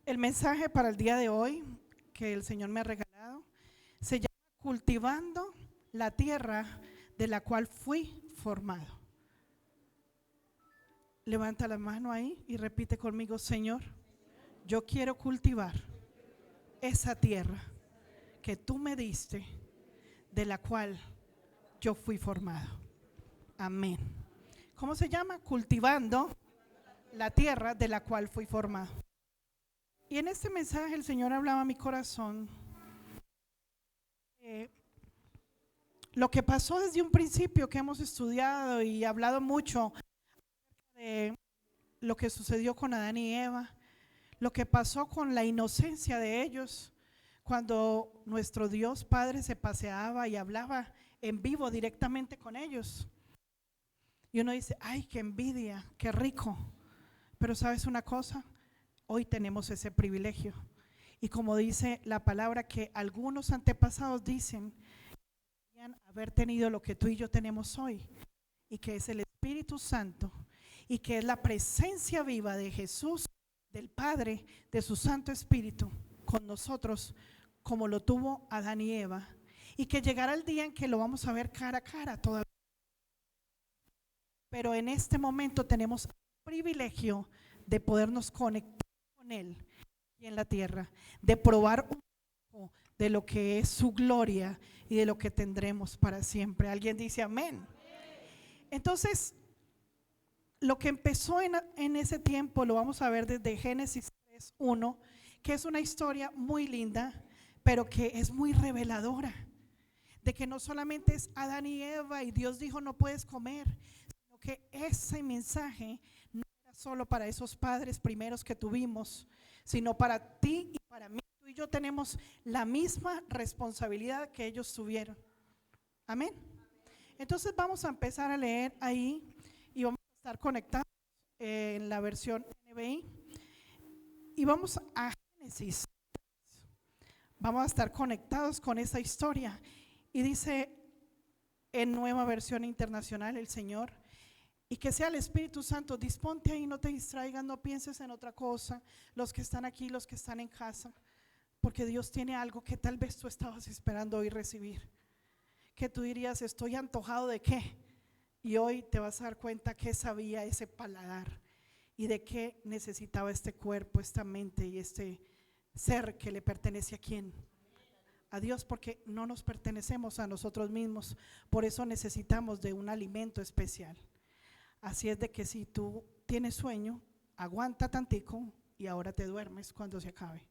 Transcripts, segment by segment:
El mensaje para el día de hoy que el Señor me ha regalado se llama Cultivando la tierra de la cual fui formado. Levanta la mano ahí y repite conmigo: Señor, yo quiero cultivar esa tierra que tú me diste, de la cual yo fui formado. Amén. ¿Cómo se llama? Cultivando la tierra de la cual fui formado. Y en este mensaje el Señor hablaba a mi corazón lo que pasó desde un principio, que hemos estudiado y hablado mucho de lo que sucedió con Adán y Eva, lo que pasó con la inocencia de ellos cuando nuestro Dios Padre se paseaba y hablaba en vivo directamente con ellos. Y uno dice: ay, qué envidia, qué rico. Pero ¿sabes una cosa? Hoy tenemos ese privilegio. Y como dice la palabra, que algunos antepasados dicen haber tenido lo que tú y yo tenemos hoy, y que es el Espíritu Santo, y que es la presencia viva de Jesús, del Padre, de su Santo Espíritu con nosotros, como lo tuvo Adán y Eva, y que llegará el día en que lo vamos a ver cara a cara todavía. Pero en este momento tenemos el privilegio de podernos conectar con Él y en la tierra, de probar un poco de lo que es su gloria y de lo que tendremos para siempre. ¿Alguien dice amén? Entonces, lo que empezó en ese tiempo lo vamos a ver desde Génesis 3:1, que es una historia muy linda, pero que es muy reveladora, de que no solamente es Adán y Eva y Dios dijo no puedes comer, sino que ese mensaje no era solo para esos padres primeros que tuvimos, sino para ti y para mí. Tú y yo tenemos la misma responsabilidad que ellos tuvieron. Amén. Entonces vamos a empezar a leer ahí y vamos a estar conectados en la versión NBI y vamos a Génesis. Vamos a estar conectados con esa historia y dice en Nueva Versión Internacional el Señor: y que sea el Espíritu Santo, disponte ahí, no te distraigas, no pienses en otra cosa, los que están aquí, los que están en casa, porque Dios tiene algo que tal vez tú estabas esperando hoy recibir, que tú dirías: estoy antojado de qué, y hoy te vas a dar cuenta que sabía ese paladar y de qué necesitaba este cuerpo, esta mente y este ser que le pertenece a quién, a Dios, porque no nos pertenecemos a nosotros mismos, por eso necesitamos de un alimento especial. Así es de que si tú tienes sueño, aguanta tantico y ahora te duermes cuando se acabe.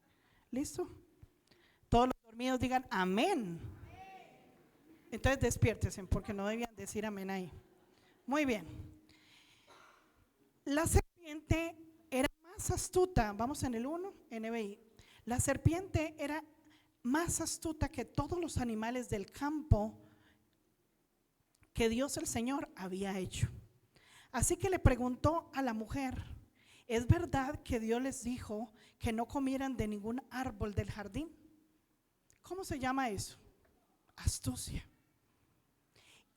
¿Listo? Todos los dormidos digan amén. Entonces despiértense, porque no debían decir amén ahí. Muy bien. La serpiente era más astuta. Vamos en el 1, NBI. La serpiente era más astuta que todos los animales del campo que Dios el Señor había hecho. Así que le preguntó a la mujer: ¿es verdad que Dios les dijo que no comieran de ningún árbol del jardín? ¿Cómo se llama eso? Astucia.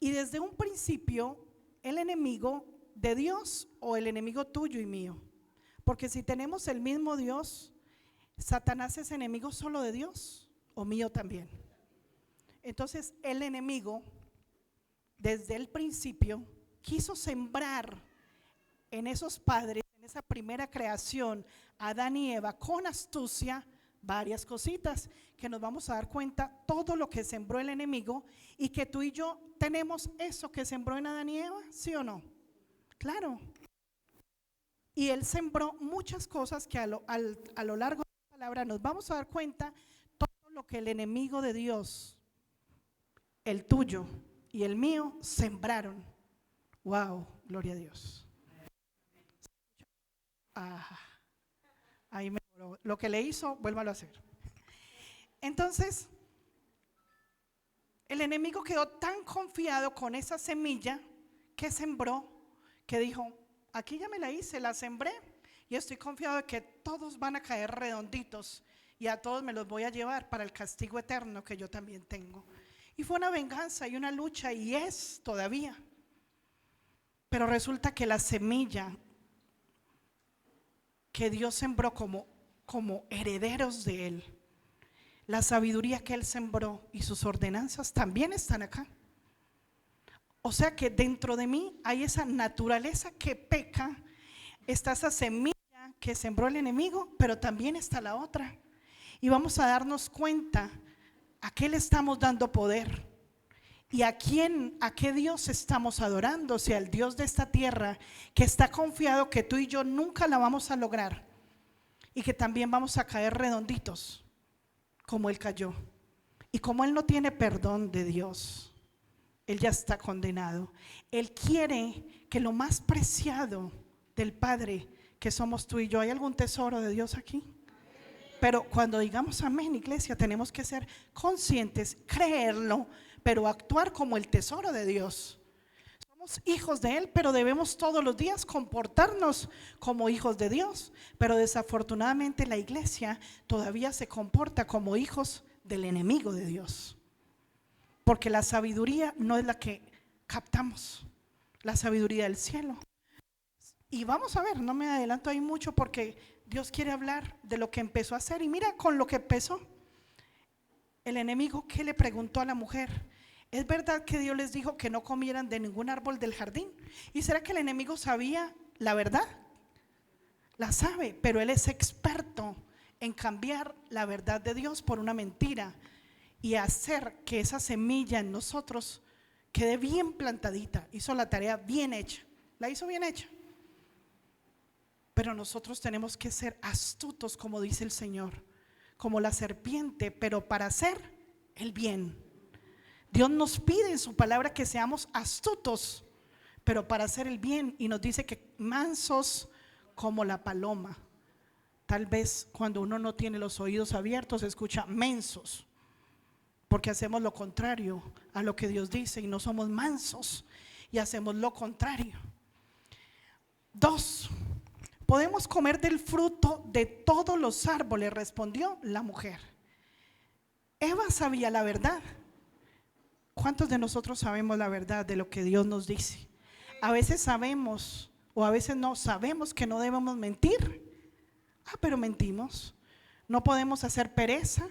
Y desde un principio, el enemigo de Dios o el enemigo tuyo y mío, porque si tenemos el mismo Dios, Satanás es enemigo solo de Dios o mío también. Entonces el enemigo desde el principio quiso sembrar en esos padres, en esa primera creación, Adán y Eva, con astucia, varias cositas que nos vamos a dar cuenta, todo lo que sembró el enemigo, y que tú y yo tenemos eso que sembró en Adán y Eva, ¿sí o no? Claro. Y él sembró muchas cosas que a lo largo de la palabra nos vamos a dar cuenta, todo lo que el enemigo de Dios, el tuyo y el mío, sembraron. Wow, gloria a Dios. Ahí mejoró. Lo que le hizo, vuélvalo a hacer. Entonces, el enemigo quedó tan confiado con esa semilla que sembró, que dijo: aquí ya me la hice, la sembré, y estoy confiado de que todos van a caer redonditos y a todos me los voy a llevar para el castigo eterno que yo también tengo. Y fue una venganza y una lucha, y es todavía. Pero resulta que la semilla que Dios sembró como como herederos de Él. La sabiduría que Él sembró y sus ordenanzas también están acá. O sea que dentro de mí hay esa naturaleza que peca, está esa semilla que sembró el enemigo, pero también está la otra. Y vamos a darnos cuenta a qué le estamos dando poder y a qué Dios estamos adorando. O sea, el Dios de esta tierra que está confiado que tú y yo nunca la vamos a lograr y que también vamos a caer redonditos como Él cayó. Y como Él no tiene perdón de Dios, Él ya está condenado. Él quiere que lo más preciado del Padre, que somos tú y yo. ¿Hay algún tesoro de Dios aquí? Pero cuando digamos amén, iglesia, tenemos que ser conscientes, creerlo, pero actuar como el tesoro de Dios. Somos hijos de Él, pero debemos todos los días comportarnos como hijos de Dios. Pero desafortunadamente la iglesia todavía se comporta como hijos del enemigo de Dios. Porque la sabiduría no es la que captamos, la sabiduría del cielo. Y vamos a ver, no me adelanto ahí mucho porque Dios quiere hablar de lo que empezó a hacer. Y mira con lo que empezó. El enemigo, ¿qué le preguntó a la mujer? ¿Es verdad que Dios les dijo que no comieran de ningún árbol del jardín? ¿Y será que el enemigo sabía la verdad? La sabe, pero él es experto en cambiar la verdad de Dios por una mentira y hacer que esa semilla en nosotros quede bien plantadita. Hizo la tarea bien hecha, la hizo bien hecha. Pero nosotros tenemos que ser astutos, como dice el Señor, como la serpiente, pero para hacer el bien. Dios nos pide en su palabra que seamos astutos, pero para hacer el bien, y nos dice que mansos como la paloma. Tal vez cuando uno no tiene los oídos abiertos escucha mensos, porque hacemos lo contrario a lo que Dios dice y no somos mansos y hacemos lo contrario. 2. ¿Podemos comer del fruto de todos los árboles?, respondió la mujer. Eva sabía la verdad. ¿Cuántos de nosotros sabemos la verdad de lo que Dios nos dice? A veces sabemos o a veces no sabemos que no debemos mentir. Pero mentimos. No podemos hacer pereza,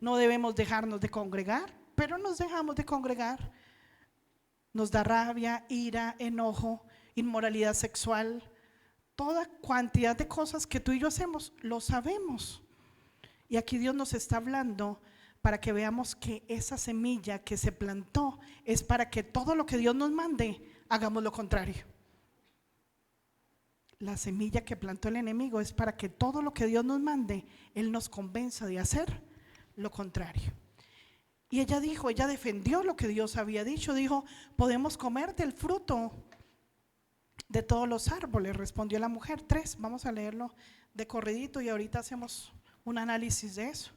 no debemos dejarnos de congregar, pero nos dejamos de congregar. Nos da rabia, ira, enojo, inmoralidad sexual. Toda cantidad de cosas que tú y yo hacemos, lo sabemos. Y aquí Dios nos está hablando para que veamos que esa semilla que se plantó es para que todo lo que Dios nos mande, hagamos lo contrario. La semilla que plantó el enemigo es para que todo lo que Dios nos mande, Él nos convenza de hacer lo contrario. Y ella defendió lo que Dios había dicho. Dijo: podemos comer del fruto de todos los árboles, respondió la mujer. 3, vamos a leerlo de corridito y ahorita hacemos un análisis de eso.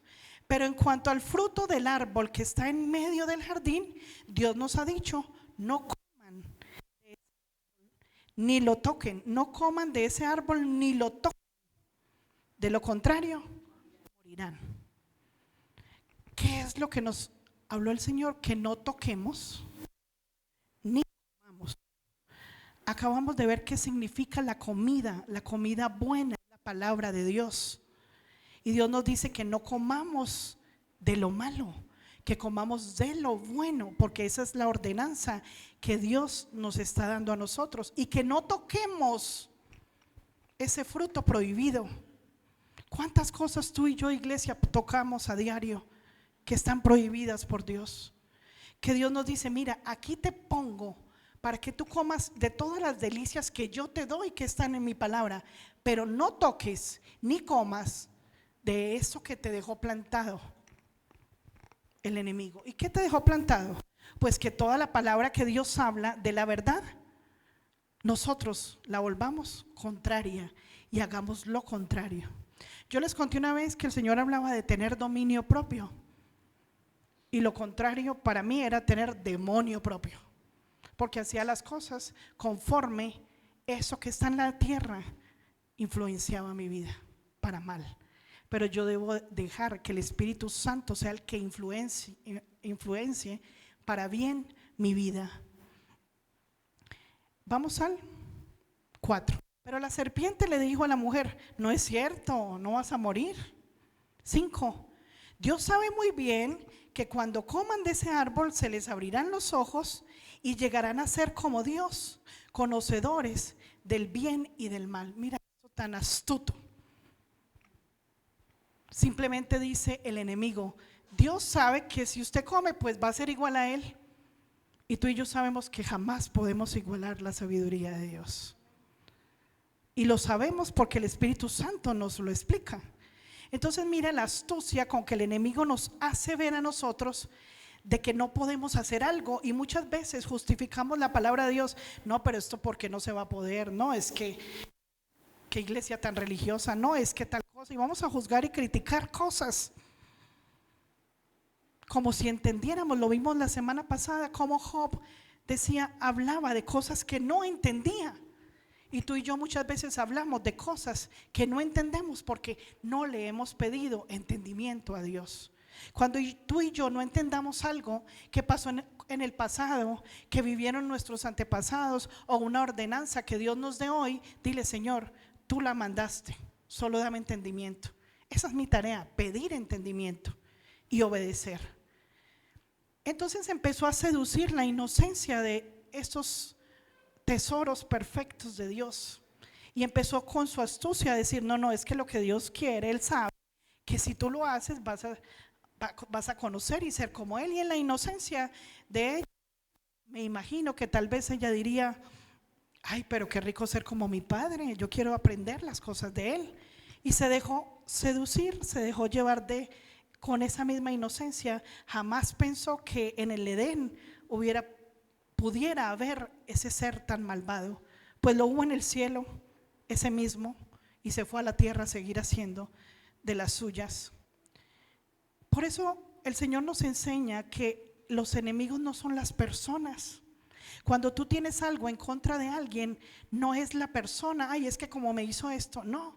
Pero en cuanto al fruto del árbol que está en medio del jardín, Dios nos ha dicho: no coman ni lo toquen, no coman de ese árbol ni lo toquen, de lo contrario morirán. ¿Qué es lo que nos habló el Señor? Que no toquemos ni comamos. Acabamos de ver qué significa la comida buena, la palabra de Dios. Y Dios nos dice que no comamos de lo malo, que comamos de lo bueno, porque esa es la ordenanza que Dios nos está dando a nosotros. Y que no toquemos ese fruto prohibido. ¿Cuántas cosas tú y yo, iglesia, tocamos a diario que están prohibidas por Dios? Que Dios nos dice: mira, aquí te pongo para que tú comas de todas las delicias que yo te doy, que están en mi palabra, pero no toques ni comas de eso que te dejó plantado el enemigo. ¿Y qué te dejó plantado? Pues que toda la palabra que Dios habla de la verdad, nosotros la volvamos contraria y hagamos lo contrario. Yo les conté una vez que el Señor hablaba de tener dominio propio, y lo contrario para mí era tener demonio propio, porque hacía las cosas conforme eso que está en la tierra influenciaba mi vida para mal. Pero yo debo dejar que el Espíritu Santo sea el que influencie para bien mi vida. Vamos al 4. Pero la serpiente le dijo a la mujer: no es cierto, no vas a morir. 5. Dios sabe muy bien que cuando coman de ese árbol se les abrirán los ojos y llegarán a ser como Dios, conocedores del bien y del mal. Mira esto tan astuto. Simplemente dice el enemigo: Dios sabe que si usted come, pues va a ser igual a él. Y tú y yo sabemos que jamás podemos igualar la sabiduría de Dios. Y lo sabemos porque el Espíritu Santo nos lo explica. Entonces mira la astucia con que el enemigo nos hace ver a nosotros de que no podemos hacer algo, y muchas veces justificamos la palabra de Dios: no, pero esto porque no se va a poder, no, es que qué iglesia tan religiosa, no, es que tal cosa, y vamos a juzgar y criticar cosas como si entendiéramos. Lo vimos la semana pasada, como Job hablaba de cosas que no entendía. Y tú y yo muchas veces hablamos de cosas que no entendemos porque no le hemos pedido entendimiento a Dios. Cuando tú y yo no entendamos algo que pasó en el pasado, que vivieron nuestros antepasados, o una ordenanza que Dios nos dé hoy, dile: Señor, tú la mandaste, solo dame entendimiento. Esa es mi tarea, pedir entendimiento y obedecer. Entonces empezó a seducir la inocencia de estos tesoros perfectos de Dios, y empezó con su astucia a decir: no, es que lo que Dios quiere, Él sabe que si tú lo haces vas a conocer y ser como Él. Y en la inocencia de ella, me imagino que tal vez ella diría: ay, pero qué rico ser como mi padre, yo quiero aprender las cosas de Él. Y se dejó seducir, se dejó llevar con esa misma inocencia. Jamás pensó que en el Edén pudiera haber ese ser tan malvado, pues lo hubo en el cielo, ese mismo, y se fue a la tierra a seguir haciendo de las suyas. Por eso el Señor nos enseña que los enemigos no son las personas. Cuando tú tienes algo en contra de alguien, no es la persona: ay, es que como me hizo esto. No,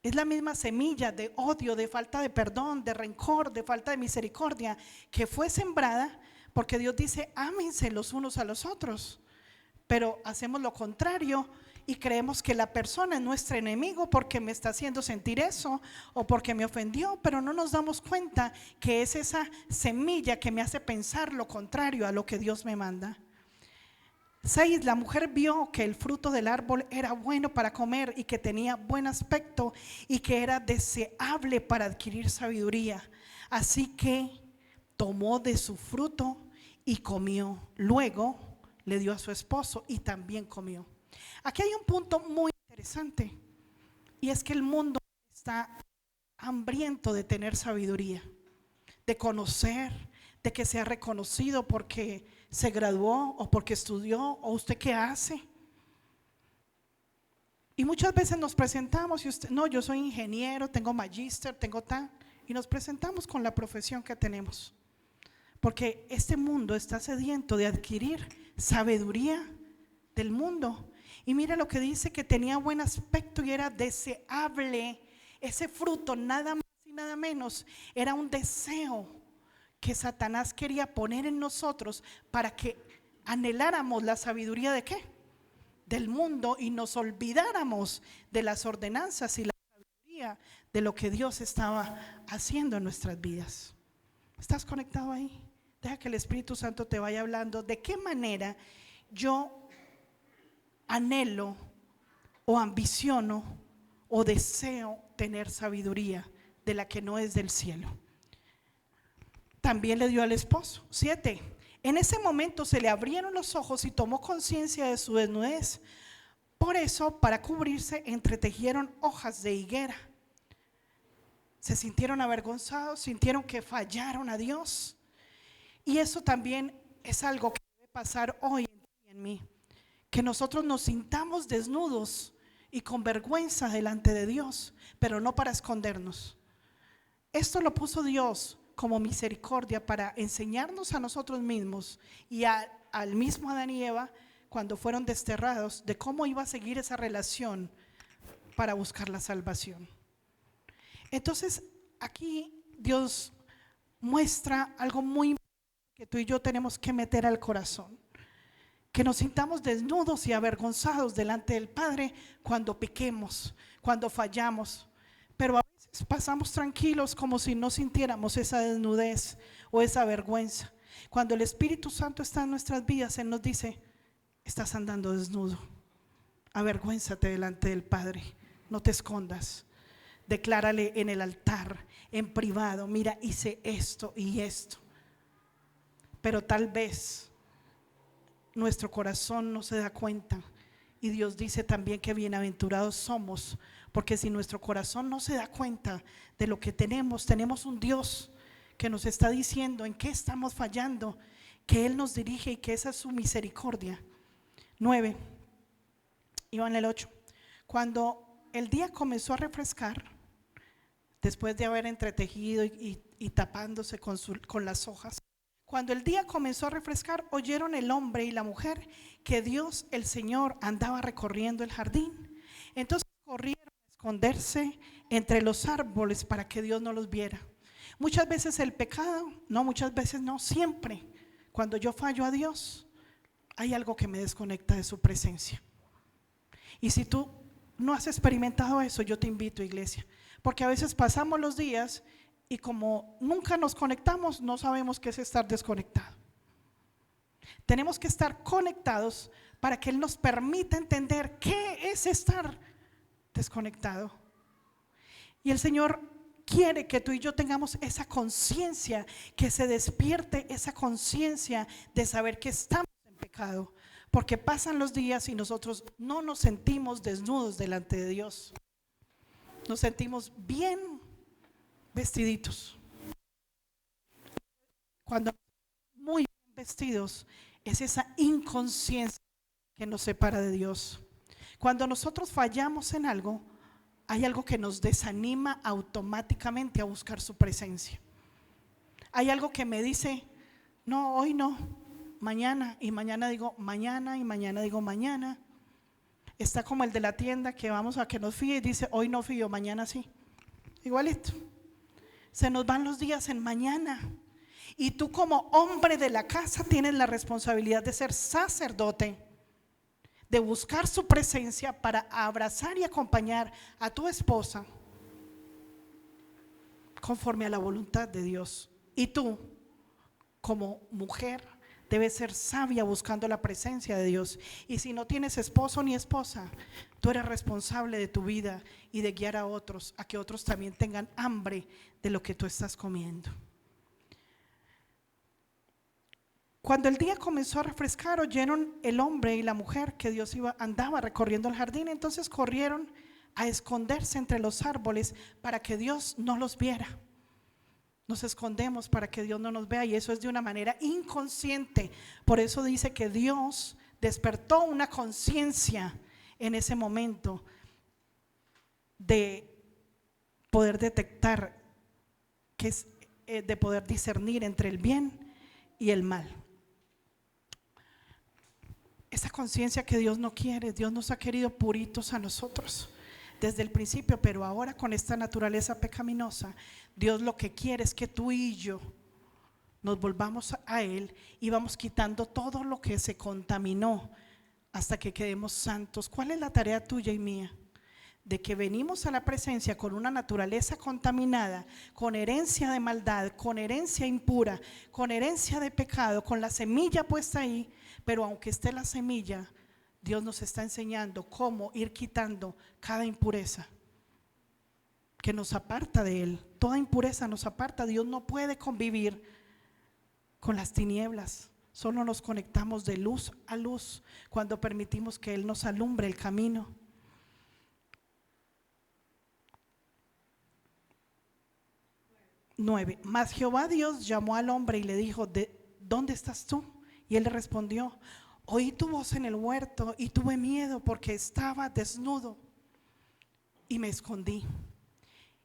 es la misma semilla de odio, de falta de perdón, de rencor, de falta de misericordia que fue sembrada. Porque Dios dice: ámense los unos a los otros, pero hacemos lo contrario y creemos que la persona es nuestro enemigo porque me está haciendo sentir eso o porque me ofendió, pero no nos damos cuenta que es esa semilla que me hace pensar lo contrario a lo que Dios me manda. 6. La mujer vio que el fruto del árbol era bueno para comer y que tenía buen aspecto y que era deseable para adquirir sabiduría, así que tomó de su fruto y comió. Luego le dio a su esposo y también comió. Aquí hay un punto muy interesante, y es que el mundo está hambriento de tener sabiduría, de conocer, de que sea reconocido porque se graduó o porque estudió, o usted qué hace. Y muchas veces nos presentamos y usted: no, yo soy ingeniero, tengo magíster, tengo tal, y nos presentamos con la profesión que tenemos. Porque este mundo está sediento de adquirir sabiduría del mundo. Y mira lo que dice: que tenía buen aspecto y era deseable. Ese fruto, nada más y nada menos, era un deseo que Satanás quería poner en nosotros para que anheláramos la sabiduría ¿de qué? Del mundo, y nos olvidáramos de las ordenanzas y la sabiduría de lo que Dios estaba haciendo en nuestras vidas. ¿Estás conectado ahí? Deja que el Espíritu Santo te vaya hablando de qué manera yo anhelo o ambiciono o deseo tener sabiduría de la que no es del cielo. También le dio al esposo. 7. En ese momento se le abrieron los ojos y tomó conciencia de su desnudez. Por eso, para cubrirse, entretejieron hojas de higuera. Se sintieron avergonzados, sintieron que fallaron a Dios. Y eso también es algo que debe pasar hoy en ti y en mí, que nosotros nos sintamos desnudos y con vergüenza delante de Dios, pero no para escondernos. Esto lo puso Dios como misericordia para enseñarnos a nosotros mismos y al mismo Adán y Eva, cuando fueron desterrados, de cómo iba a seguir esa relación para buscar la salvación. Entonces aquí Dios muestra algo muy importante que tú y yo tenemos que meter al corazón, que nos sintamos desnudos y avergonzados delante del Padre cuando pequemos, cuando fallamos. Pero a veces pasamos tranquilos como si no sintiéramos esa desnudez o esa vergüenza. Cuando el Espíritu Santo está en nuestras vidas, Él nos dice: estás andando desnudo, avergüénzate delante del Padre, no te escondas, declárale en el altar, en privado: mira, hice esto y esto. Pero tal vez nuestro corazón no se da cuenta, y Dios dice también que bienaventurados somos, porque si nuestro corazón no se da cuenta de lo que tenemos un Dios que nos está diciendo en qué estamos fallando, que Él nos dirige y que esa es su misericordia. 9, iba en el 8. Cuando el día comenzó a refrescar, después de haber entretejido y tapándose con las hojas, cuando el día comenzó a refrescar, oyeron el hombre y la mujer que Dios el Señor andaba recorriendo el jardín. Entonces corrieron a esconderse entre los árboles para que Dios no los viera. Muchas veces el pecado, no, muchas veces no, siempre cuando yo fallo a Dios, hay algo que me desconecta de su presencia. Y si tú no has experimentado eso, yo te invito, iglesia, porque a veces pasamos los días y como nunca nos conectamos, no sabemos qué es estar desconectado. Tenemos que estar conectados para que Él nos permita entender qué es estar desconectado. Y el Señor quiere que tú y yo tengamos esa conciencia, que se despierte esa conciencia de saber que estamos en pecado, porque pasan los días y nosotros no nos sentimos desnudos delante de Dios. Nos sentimos bien vestiditos. Cuando muy bien vestidos, es esa inconsciencia que nos separa de Dios. Cuando nosotros fallamos en algo, hay algo que nos desanima automáticamente a buscar su presencia. Hay algo que me dice: no, hoy no, mañana. Y mañana digo mañana, y mañana digo mañana. Está como el de la tienda que vamos a que nos fíe y dice: hoy no fío, mañana sí. Igualito. Se nos van los días en mañana. Y tú, como hombre de la casa, tienes la responsabilidad de ser sacerdote, de buscar su presencia para abrazar y acompañar a tu esposa conforme a la voluntad de Dios. Y tú, como mujer, debes ser sabia buscando la presencia de Dios. Y si no tienes esposo ni esposa, tú eres responsable de tu vida y de guiar a otros, a que otros también tengan hambre de lo que tú estás comiendo. Cuando el día comenzó a refrescar, oyeron el hombre y la mujer que Dios andaba recorriendo el jardín. Entonces corrieron a esconderse entre los árboles para que Dios no los viera. Nos escondemos para que Dios no nos vea, y eso es de una manera inconsciente. Por eso dice que Dios despertó una conciencia en ese momento de poder detectar, que es de poder discernir entre el bien y el mal. Esa conciencia que Dios no quiere. Dios nos ha querido puritos a nosotros desde el principio, pero ahora con esta naturaleza pecaminosa, Dios lo que quiere es que tú y yo nos volvamos a Él y vamos quitando todo lo que se contaminó hasta que quedemos santos. ¿Cuál es la tarea tuya y mía? De que venimos a la presencia con una naturaleza contaminada, con herencia de maldad, con herencia impura, con herencia de pecado, con la semilla puesta ahí. Pero aunque esté la semilla, Dios nos está enseñando cómo ir quitando cada impureza que nos aparta de Él. Toda impureza nos aparta. Dios no puede convivir con las tinieblas. Solo nos conectamos de luz a luz cuando permitimos que Él nos alumbre el camino. Nueve. Mas Jehová Dios llamó al hombre y le dijo: ¿dónde estás tú? Y él le respondió: oí tu voz en el huerto y tuve miedo porque estaba desnudo y me escondí.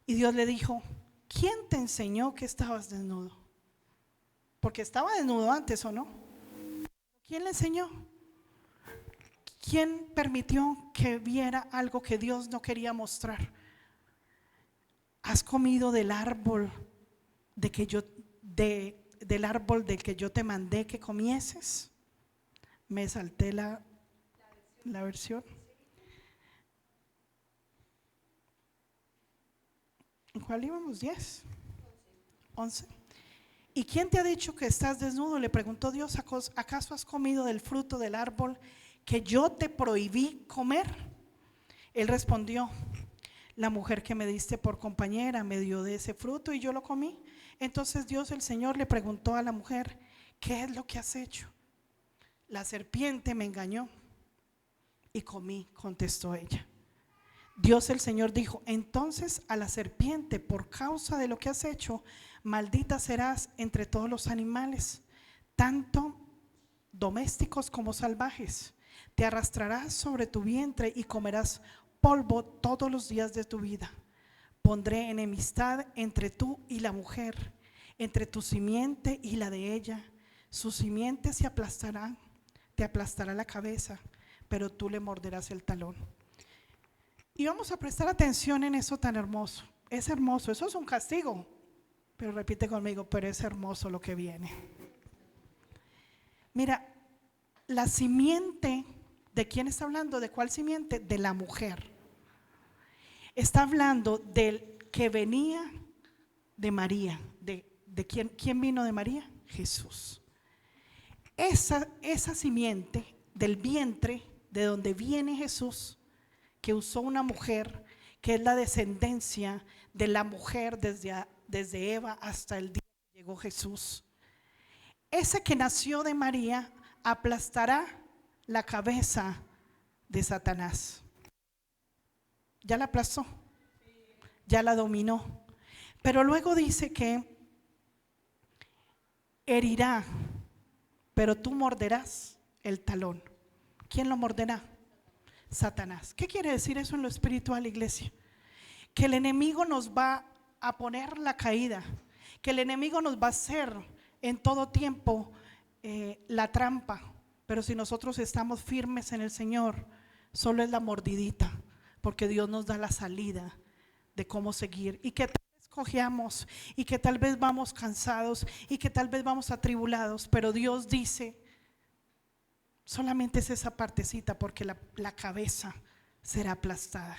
Y Dios le dijo: ¿quién te enseñó que estabas desnudo? Porque estaba desnudo antes, ¿o no? ¿Quién le enseñó? ¿Quién permitió que viera algo que Dios no quería mostrar? ¿Has comido del árbol del árbol del que yo te mandé que comieses? Me salté la versión. ¿En cuál íbamos? 10, 11. ¿Y quién te ha dicho que estás desnudo? Le preguntó Dios. ¿Acaso has comido del fruto del árbol que yo te prohibí comer? Él respondió: la mujer que me diste por compañera me dio de ese fruto y yo lo comí. Entonces Dios el Señor le preguntó a la mujer: ¿qué es lo que has hecho? La serpiente me engañó y comí, contestó ella. Dios el Señor dijo entonces a la serpiente: por causa de lo que has hecho, maldita serás entre todos los animales, tanto domésticos como salvajes. Te arrastrarás sobre tu vientre y comerás polvo todos los días de tu vida. Pondré enemistad entre tú y la mujer, entre tu simiente y la de ella. Su simiente te aplastará la cabeza, pero tú le morderás el talón. Y vamos a prestar atención en eso tan hermoso. Es hermoso, eso es un castigo, pero repite conmigo: pero es hermoso lo que viene. Mira, la simiente, ¿de quién está hablando? ¿De cuál simiente? De la mujer. Está hablando del que venía de María. ¿De quién vino de María? Jesús. Esa simiente del vientre de donde viene Jesús, que usó una mujer, que es la descendencia de la mujer desde Eva hasta el día que llegó Jesús. Ese que nació de María aplastará la cabeza de Satanás. Ya la aplastó, ya la dominó. Pero luego dice que herirá, pero tú morderás el talón. ¿Quién lo morderá? Satanás. ¿Qué quiere decir eso en lo espiritual, iglesia? Que el enemigo nos va a poner la caída, que el enemigo nos va a hacer en todo tiempo la trampa, pero si nosotros estamos firmes en el Señor, solo es la mordidita, porque Dios nos da la salida de cómo seguir. Y que tal vez cojeamos, y que tal vez vamos cansados, y que tal vez vamos atribulados, pero Dios dice: solamente es esa partecita, porque la cabeza será aplastada.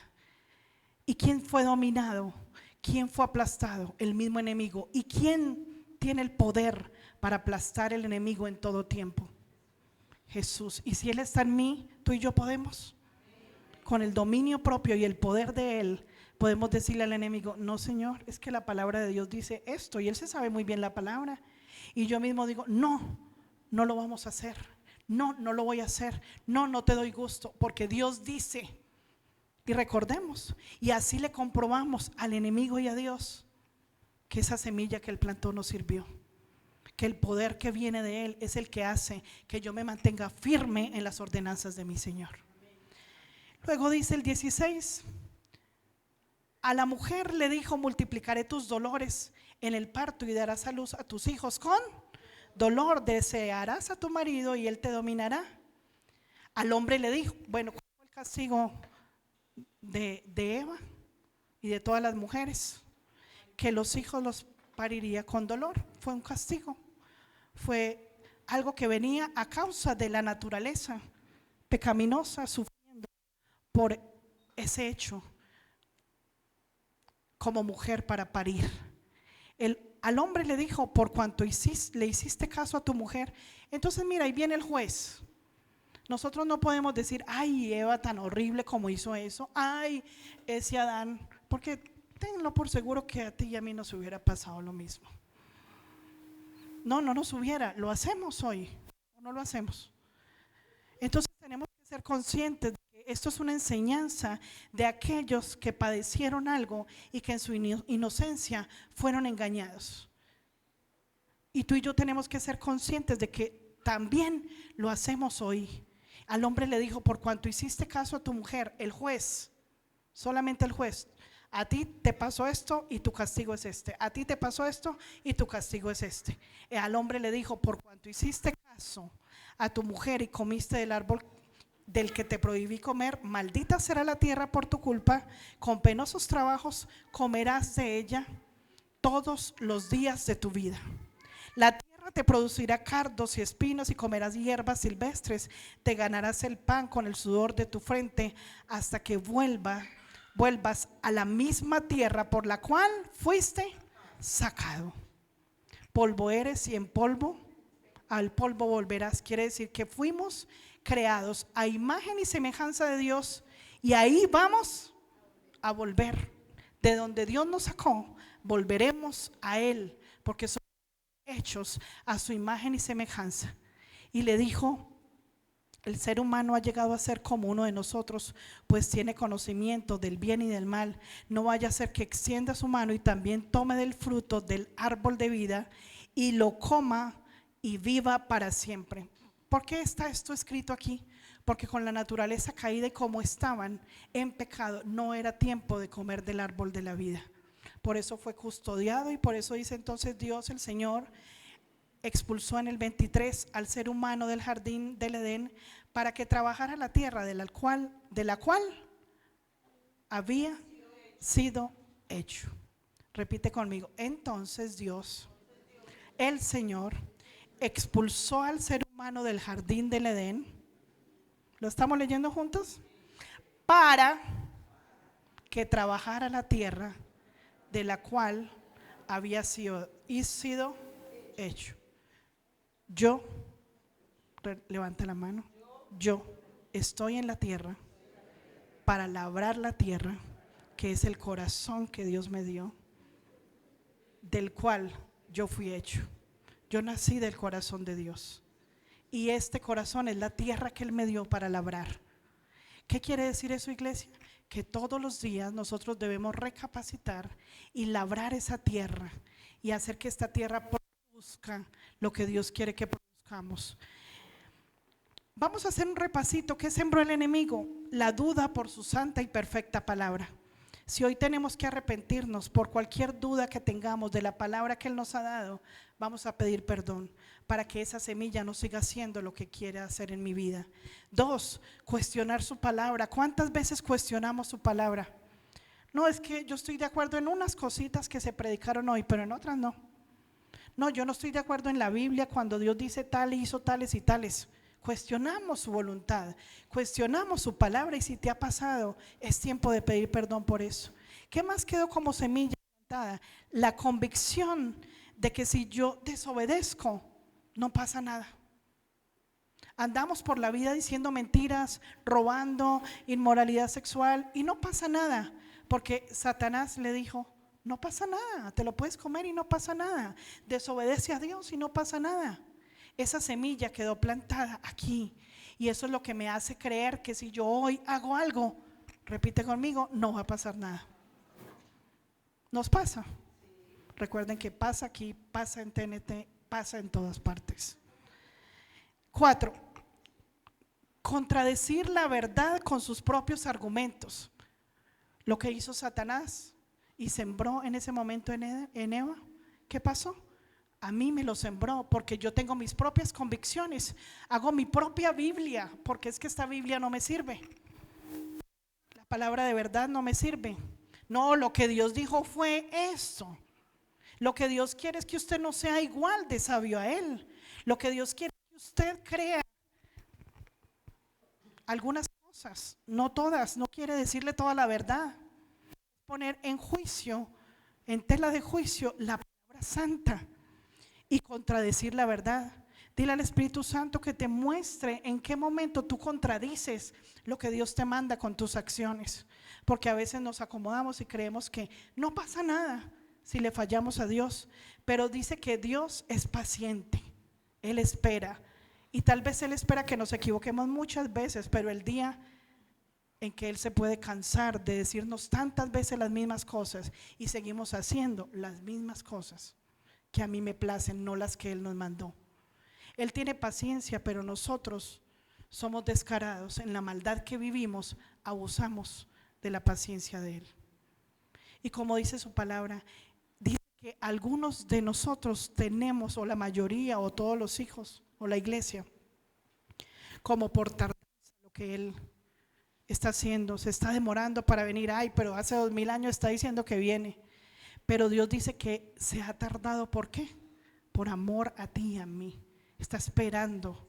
¿Y quién fue dominado? ¿Quién fue aplastado? El mismo enemigo. ¿Y quién tiene el poder para aplastar el enemigo en todo tiempo? Jesús. Y si Él está en mí, tú y yo podemos, con el dominio propio y el poder de Él, podemos decirle al enemigo: no, Señor, es que la palabra de Dios dice esto, y Él se sabe muy bien la palabra. Y yo mismo digo: no, no lo vamos a hacer. No, no lo voy a hacer. No, no te doy gusto, porque Dios dice. Y recordemos, y así le comprobamos al enemigo y a Dios que esa semilla que Él plantó no sirvió, que el poder que viene de Él es el que hace que yo me mantenga firme en las ordenanzas de mi Señor. Luego dice el 16: a la mujer le dijo: multiplicaré tus dolores en el parto y darás a luz a tus hijos con dolor. Desearás a tu marido y él te dominará. Al hombre le dijo: bueno, ¿cuál fue el castigo de Eva y de todas las mujeres? Que los hijos los pariría con dolor. Fue un castigo, fue algo que venía a causa de la naturaleza pecaminosa, sufriendo por ese hecho como mujer para parir. Al hombre le dijo: por cuanto le hiciste caso a tu mujer. Entonces mira, ahí viene el juez. Nosotros no podemos decir: ay, Eva tan horrible como hizo eso, ay, ese Adán, porque tenlo por seguro que a ti y a mí nos hubiera pasado lo mismo. No nos hubiera. Lo hacemos hoy o no lo hacemos. Entonces tenemos que ser conscientes de que esto es una enseñanza de aquellos que padecieron algo y que en su inocencia fueron engañados. Y tú y yo tenemos que ser conscientes de que también lo hacemos hoy. Al hombre le dijo: por cuanto hiciste caso a tu mujer. El juez, solamente el juez: a ti te pasó esto y tu castigo es este. A ti te pasó esto y tu castigo es este. Al hombre le dijo: por cuanto hiciste caso a tu mujer y comiste del árbol del que te prohibí comer, maldita será la tierra por tu culpa, con penosos trabajos comerás de ella todos los días de tu vida. La tierra te producirá cardos y espinos y comerás hierbas silvestres, te ganarás el pan con el sudor de tu frente hasta que vuelvas a la misma tierra por la cual fuiste sacado. Polvo eres y en polvo al polvo volverás. Quiere decir que fuimos creados a imagen y semejanza de Dios y ahí vamos a volver. De donde Dios nos sacó, volveremos a Él, porque somos hechos a su imagen y semejanza. Y le dijo: el ser humano ha llegado a ser como uno de nosotros, pues tiene conocimiento del bien y del mal. No vaya a ser que extienda su mano y también tome del fruto del árbol de vida y lo coma y viva para siempre. ¿Por qué está esto escrito aquí? Porque con la naturaleza caída y como estaban en pecado, no era tiempo de comer del árbol de la vida. Por eso fue custodiado y por eso dice entonces Dios, el Señor, expulsó en el 23 al ser humano del jardín del Edén para que trabajara la tierra de la cual había sido hecho. Repite conmigo: entonces Dios, el Señor, expulsó al ser humano del jardín del Edén. ¿Lo estamos leyendo juntos? Para que trabajara la tierra de la cual había sido hecho. Yo, levanta la mano, yo estoy en la tierra para labrar la tierra, que es el corazón que Dios me dio, del cual yo fui hecho. Yo nací del corazón de Dios y este corazón es la tierra que Él me dio para labrar. ¿Qué quiere decir eso, iglesia? Que todos los días nosotros debemos recapacitar y labrar esa tierra y hacer que esta tierra produzca lo que Dios quiere que produzcamos. Vamos a hacer un repasito. ¿Qué sembró el enemigo? La duda por su santa y perfecta palabra. Si hoy tenemos que arrepentirnos por cualquier duda que tengamos de la palabra que Él nos ha dado, vamos a pedir perdón para que esa semilla no siga haciendo lo que quiere hacer en mi vida. 2, cuestionar su palabra. ¿Cuántas veces cuestionamos su palabra? No, es que yo estoy de acuerdo en unas cositas que se predicaron hoy, pero en otras no. No, yo no estoy de acuerdo en la Biblia cuando Dios dice tal y hizo tales y tales. Cuestionamos su voluntad, cuestionamos su palabra, y si te ha pasado, es tiempo de pedir perdón por eso. ¿Qué más quedó como semilla plantada? La convicción de que si yo desobedezco, no pasa nada. Andamos por la vida diciendo mentiras, robando, inmoralidad sexual, y no pasa nada, porque Satanás le dijo: no pasa nada, te lo puedes comer y no pasa nada. Desobedece a Dios y no pasa nada. Esa semilla quedó plantada aquí y eso es lo que me hace creer que si yo hoy hago algo, repite conmigo, no va a pasar nada. Nos pasa. Recuerden que pasa aquí, pasa en TNT, pasa en todas partes. 4, contradecir la verdad con sus propios argumentos. Lo que hizo Satanás y sembró en ese momento en Eva, ¿qué pasó? A mí me lo sembró porque yo tengo mis propias convicciones, hago mi propia Biblia, porque es que esta Biblia no me sirve. La palabra de verdad no me sirve. No, lo que Dios dijo fue esto. Lo que Dios quiere es que usted no sea igual de sabio a Él. Lo que Dios quiere es que usted crea algunas cosas, no todas, no quiere decirle toda la verdad. Poner en juicio, en tela de juicio, la palabra santa y contradecir la verdad. Dile al Espíritu Santo que te muestre en qué momento tú contradices lo que Dios te manda con tus acciones, porque a veces nos acomodamos y creemos que no pasa nada si le fallamos a Dios, pero dice que Dios es paciente, Él espera, y tal vez Él espera que nos equivoquemos muchas veces, pero el día en que Él se puede cansar de decirnos tantas veces las mismas cosas y seguimos haciendo las mismas cosas que a mí me placen, no las que Él nos mandó. Él tiene paciencia, pero nosotros somos descarados. En la maldad que vivimos, abusamos de la paciencia de Él. Y como dice su palabra, dice que algunos de nosotros tenemos, o la mayoría, o todos los hijos, o la iglesia, como por tardanza lo que Él está haciendo, se está demorando para venir. Ay, pero hace 2000 años está diciendo que viene. Pero Dios dice que se ha tardado. ¿Por qué? por amor a ti y a mí. Está esperando.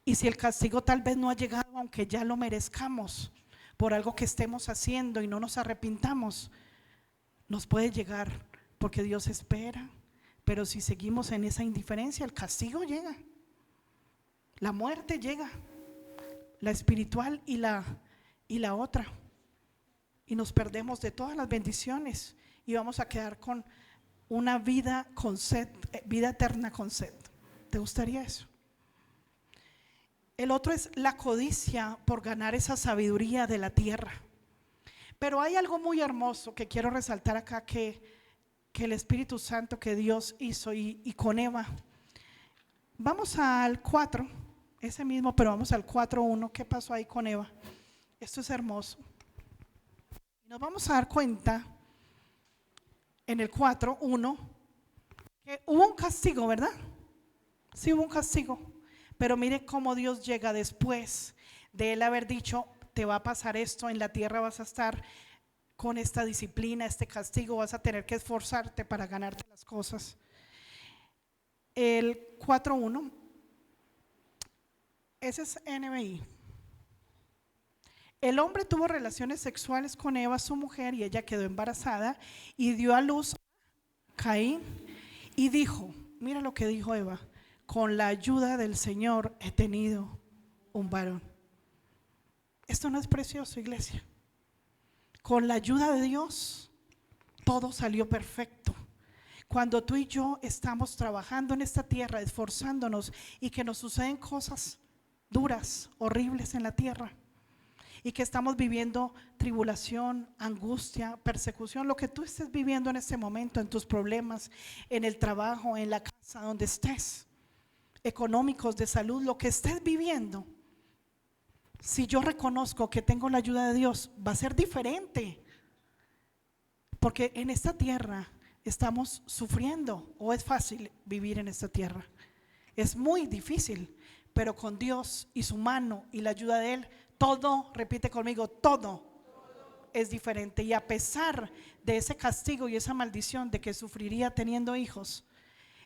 Y si el castigo tal vez no ha llegado, aunque ya lo merezcamos, por algo que estemos haciendo y no nos arrepintamos, nos puede llegar porque Dios espera. Pero si seguimos en esa indiferencia, el castigo llega, la muerte llega, la espiritual y la otra, y nos perdemos de todas las bendiciones y vamos a quedar con una vida con sed, vida eterna con sed. ¿Te gustaría eso? El otro es la codicia por ganar esa sabiduría de la tierra. Pero hay algo muy hermoso que quiero resaltar acá, que el Espíritu Santo, que Dios hizo y con Eva. Vamos al 4, ese mismo, pero vamos al 4:1. ¿Qué pasó ahí con Eva? Esto es hermoso. Nos vamos a dar cuenta en el 4:1 que hubo un castigo, ¿verdad? Sí, hubo un castigo. Pero mire cómo Dios llega después de él haber dicho: te va a pasar esto, en la tierra vas a estar con esta disciplina, este castigo, vas a tener que esforzarte para ganarte las cosas. El 4:1, ese es NBI. El hombre tuvo relaciones sexuales con Eva, su mujer, y ella quedó embarazada y dio a luz a Caín y dijo, mira lo que dijo Eva: con la ayuda del Señor he tenido un varón. Esto no es precioso, iglesia. Con la ayuda de Dios todo salió perfecto. Cuando tú y yo estamos trabajando en esta tierra, esforzándonos, y que nos suceden cosas duras, horribles en la tierra, y que estamos viviendo tribulación, angustia, persecución, lo que tú estés viviendo en este momento, en tus problemas, en el trabajo, en la casa, donde estés, económicos, de salud, lo que estés viviendo, si yo reconozco que tengo la ayuda de Dios, va a ser diferente. Porque en esta tierra estamos sufriendo. ¿O es fácil vivir en esta tierra? Es muy difícil, pero con Dios y su mano y la ayuda de Él, todo, repite conmigo, todo es diferente. Y a pesar de ese castigo y esa maldición de que sufriría teniendo hijos,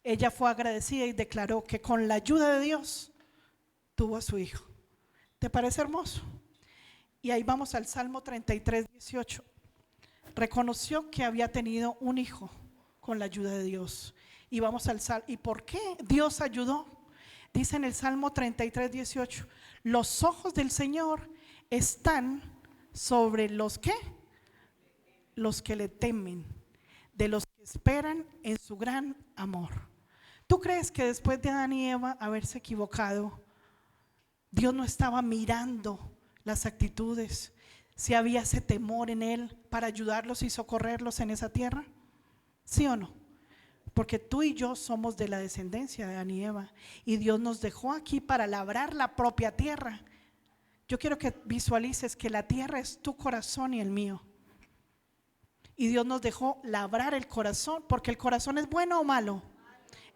ella fue agradecida y declaró que con la ayuda de Dios tuvo a su hijo. ¿Te parece hermoso? Y ahí vamos al Salmo 33:18. Reconoció que había tenido un hijo con la ayuda de Dios. Y vamos al Salmo. ¿Y por qué Dios ayudó? Dice en el Salmo 33:18: los ojos del Señor están sobre los que le temen, de los que esperan en su gran amor. ¿Tú crees que después de Adán y Eva haberse equivocado, Dios no estaba mirando las actitudes, si había ese temor en Él para ayudarlos y socorrerlos en esa tierra? ¿Sí o no? Porque tú y yo somos de la descendencia de Adán y Eva, y Dios nos dejó aquí para labrar la propia tierra. Yo quiero que visualices que la tierra es tu corazón y el mío, y Dios nos dejó labrar el corazón, porque el corazón es bueno o malo,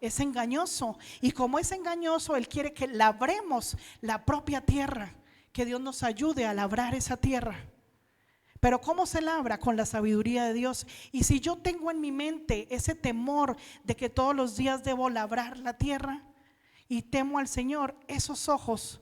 es engañoso, y como es engañoso, Él quiere que labremos la propia tierra, que Dios nos ayude a labrar esa tierra. Pero ¿cómo se labra? Con la sabiduría de Dios. Y si yo tengo en mi mente ese temor de que todos los días debo labrar la tierra y temo al Señor, esos ojos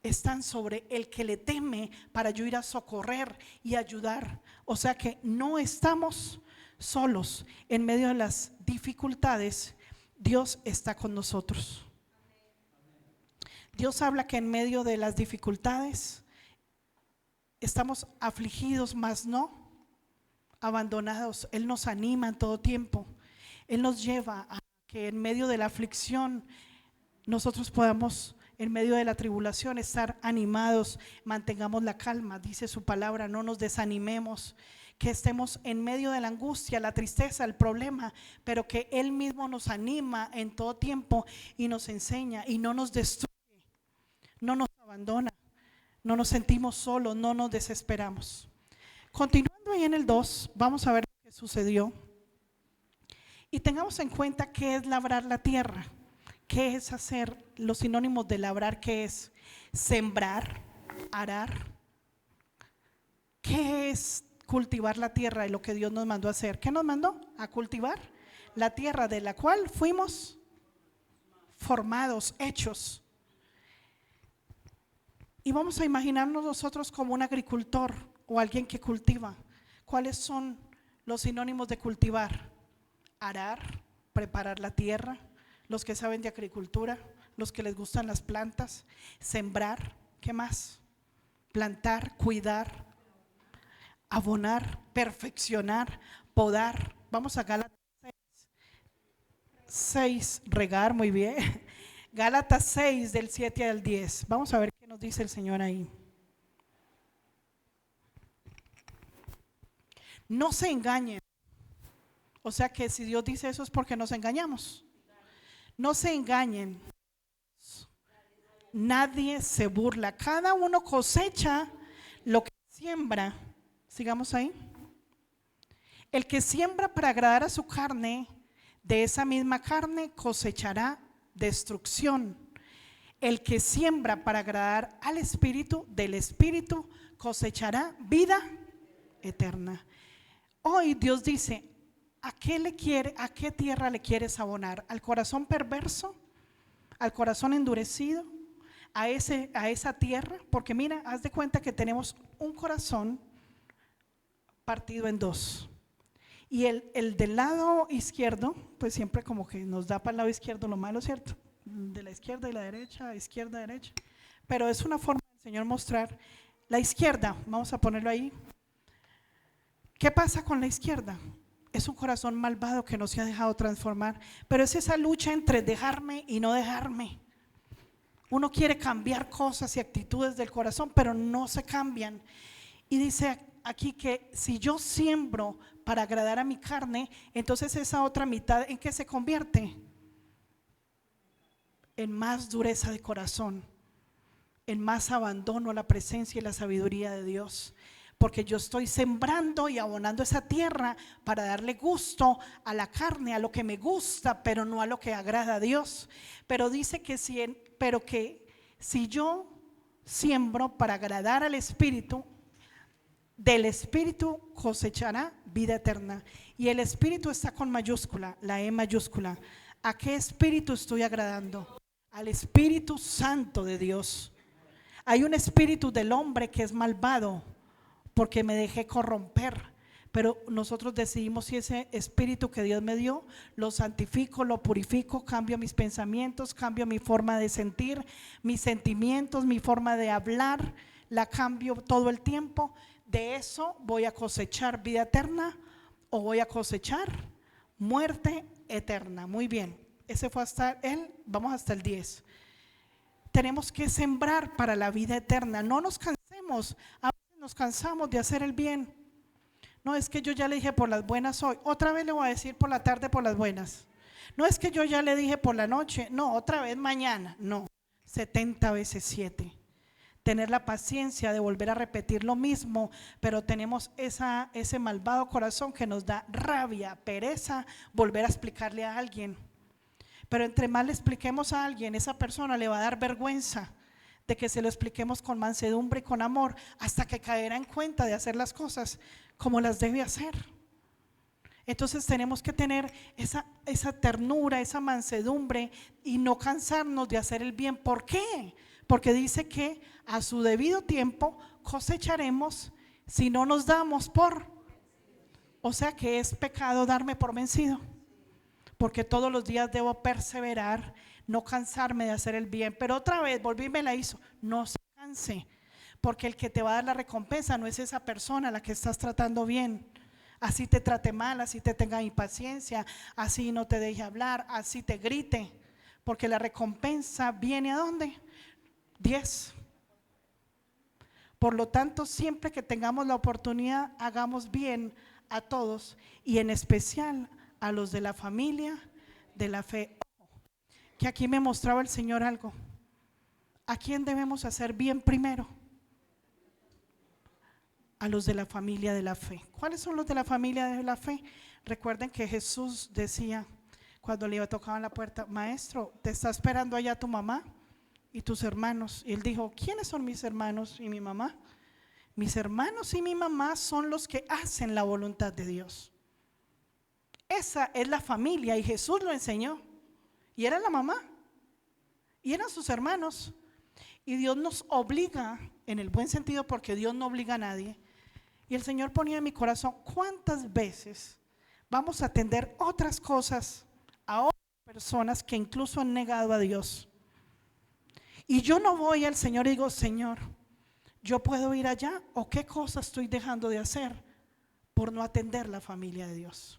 están sobre el que le teme para yo ir a socorrer y ayudar. O sea que no estamos solos en medio de las dificultades. Dios está con nosotros. Dios habla que en medio de las dificultades estamos afligidos, mas no abandonados. Él nos anima en todo tiempo. Él nos lleva a que en medio de la aflicción nosotros podamos, en medio de la tribulación, estar animados. Mantengamos la calma, dice su palabra, no nos desanimemos. Que estemos en medio de la angustia, la tristeza, el problema, pero que Él mismo nos anima en todo tiempo y nos enseña y no nos destruye, no nos abandona, no nos sentimos solos, no nos desesperamos. Continuando ahí en el 2, vamos a ver lo que sucedió. Y tengamos en cuenta qué es labrar la tierra, qué es hacer, los sinónimos de labrar, qué es sembrar, arar, qué es cultivar la tierra y lo que Dios nos mandó a hacer. ¿Qué nos mandó? A cultivar la tierra de la cual fuimos formados, hechos. Y vamos a imaginarnos nosotros como un agricultor o alguien que cultiva. ¿Cuáles son los sinónimos de cultivar? Arar, preparar la tierra, los que saben de agricultura, los que les gustan las plantas, sembrar, ¿qué más? Plantar, cuidar, abonar, perfeccionar, podar. Vamos a Gálatas 6, regar, muy bien. Gálatas 6 del 7 al 10. Vamos a ver qué nos dice el Señor ahí. No se engañen. O sea que si Dios dice eso es porque nos engañamos. No se engañen. Nadie se burla. Cada uno cosecha lo que siembra. Sigamos ahí. El que siembra para agradar a su carne, de esa misma carne cosechará destrucción. El que siembra para agradar al Espíritu, del Espíritu cosechará vida eterna. Hoy Dios dice, ¿a qué tierra le quieres abonar? ¿Al corazón perverso? ¿Al corazón endurecido? ¿A esa tierra? Porque mira, haz de cuenta que tenemos un corazón partido en dos. Y el del lado izquierdo, pues siempre como que nos da para el lado izquierdo lo malo, ¿cierto? De la izquierda y la derecha, izquierda, derecha. Pero es una forma del Señor mostrar la izquierda, vamos a ponerlo ahí. ¿Qué pasa con la izquierda? Es un corazón malvado que no se ha dejado transformar, pero es esa lucha entre dejarme y no dejarme. Uno quiere cambiar cosas y actitudes del corazón, pero no se cambian. Y dice aquí que si yo siembro para agradar a mi carne, entonces esa otra mitad, ¿en qué se convierte? En más dureza de corazón, en más abandono a la presencia y la sabiduría de Dios. Porque yo estoy sembrando y abonando esa tierra para darle gusto a la carne, a lo que me gusta, pero no a lo que agrada a Dios. Pero dice que si yo siembro para agradar al Espíritu, del Espíritu cosechará vida eterna. Y el Espíritu está con mayúscula, la E mayúscula. ¿A qué Espíritu estoy agradando? Al Espíritu Santo de Dios. Hay un espíritu del hombre que es malvado porque me dejé corromper, pero nosotros decidimos si ese espíritu que Dios me dio lo santifico, lo purifico, cambio mis pensamientos, cambio mi forma de sentir, mis sentimientos, mi forma de hablar, la cambio todo el tiempo. De eso voy a cosechar vida eterna o voy a cosechar muerte eterna. Muy bien, ese fue vamos hasta el 10. Tenemos que sembrar para la vida eterna. No nos cansemos. A veces nos cansamos de hacer el bien. No es que yo ya le dije por las buenas hoy, otra vez le voy a decir por la tarde por las buenas. No es que yo ya le dije por la noche, no, otra vez mañana. No, 70 veces 7. Tener la paciencia de volver a repetir lo mismo, pero tenemos ese malvado corazón que nos da rabia, pereza, volver a explicarle a alguien. Pero entre más le expliquemos a alguien, esa persona le va a dar vergüenza de que se lo expliquemos con mansedumbre y con amor, hasta que caerá en cuenta de hacer las cosas como las debe hacer. Entonces tenemos que tener esa ternura, esa mansedumbre y no cansarnos de hacer el bien. ¿Por qué? Porque dice que a su debido tiempo cosecharemos si no nos damos por. O sea que es pecado darme por vencido, porque todos los días debo perseverar, no cansarme de hacer el bien. Pero otra vez volví y me la hizo. No se canse, porque el que te va a dar la recompensa no es esa persona a la que estás tratando bien. Así te trate mal, así te tenga impaciencia, así no te deje hablar, así te grite, porque la recompensa viene ¿a dónde? 10. Por lo tanto, siempre que tengamos la oportunidad, hagamos bien a todos y en especial a los de la familia de la fe. Que aquí me mostraba el Señor algo. ¿A quién debemos hacer bien primero? A los de la familia de la fe. ¿Cuáles son los de la familia de la fe? Recuerden que Jesús decía cuando le tocaban la puerta: maestro, ¿te está esperando allá tu mamá y tus hermanos? Y él dijo: ¿quiénes son mis hermanos y mi mamá? Mis hermanos y mi mamá son los que hacen la voluntad de Dios. Esa es la familia y Jesús lo enseñó. Y era la mamá y eran sus hermanos. Y Dios nos obliga, en el buen sentido, porque Dios no obliga a nadie. Y el Señor ponía en mi corazón: ¿cuántas veces vamos a atender otras cosas a otras personas que incluso han negado a Dios? Y yo no voy al Señor y digo: Señor, ¿yo puedo ir allá? ¿O qué cosa estoy dejando de hacer por no atender la familia de Dios?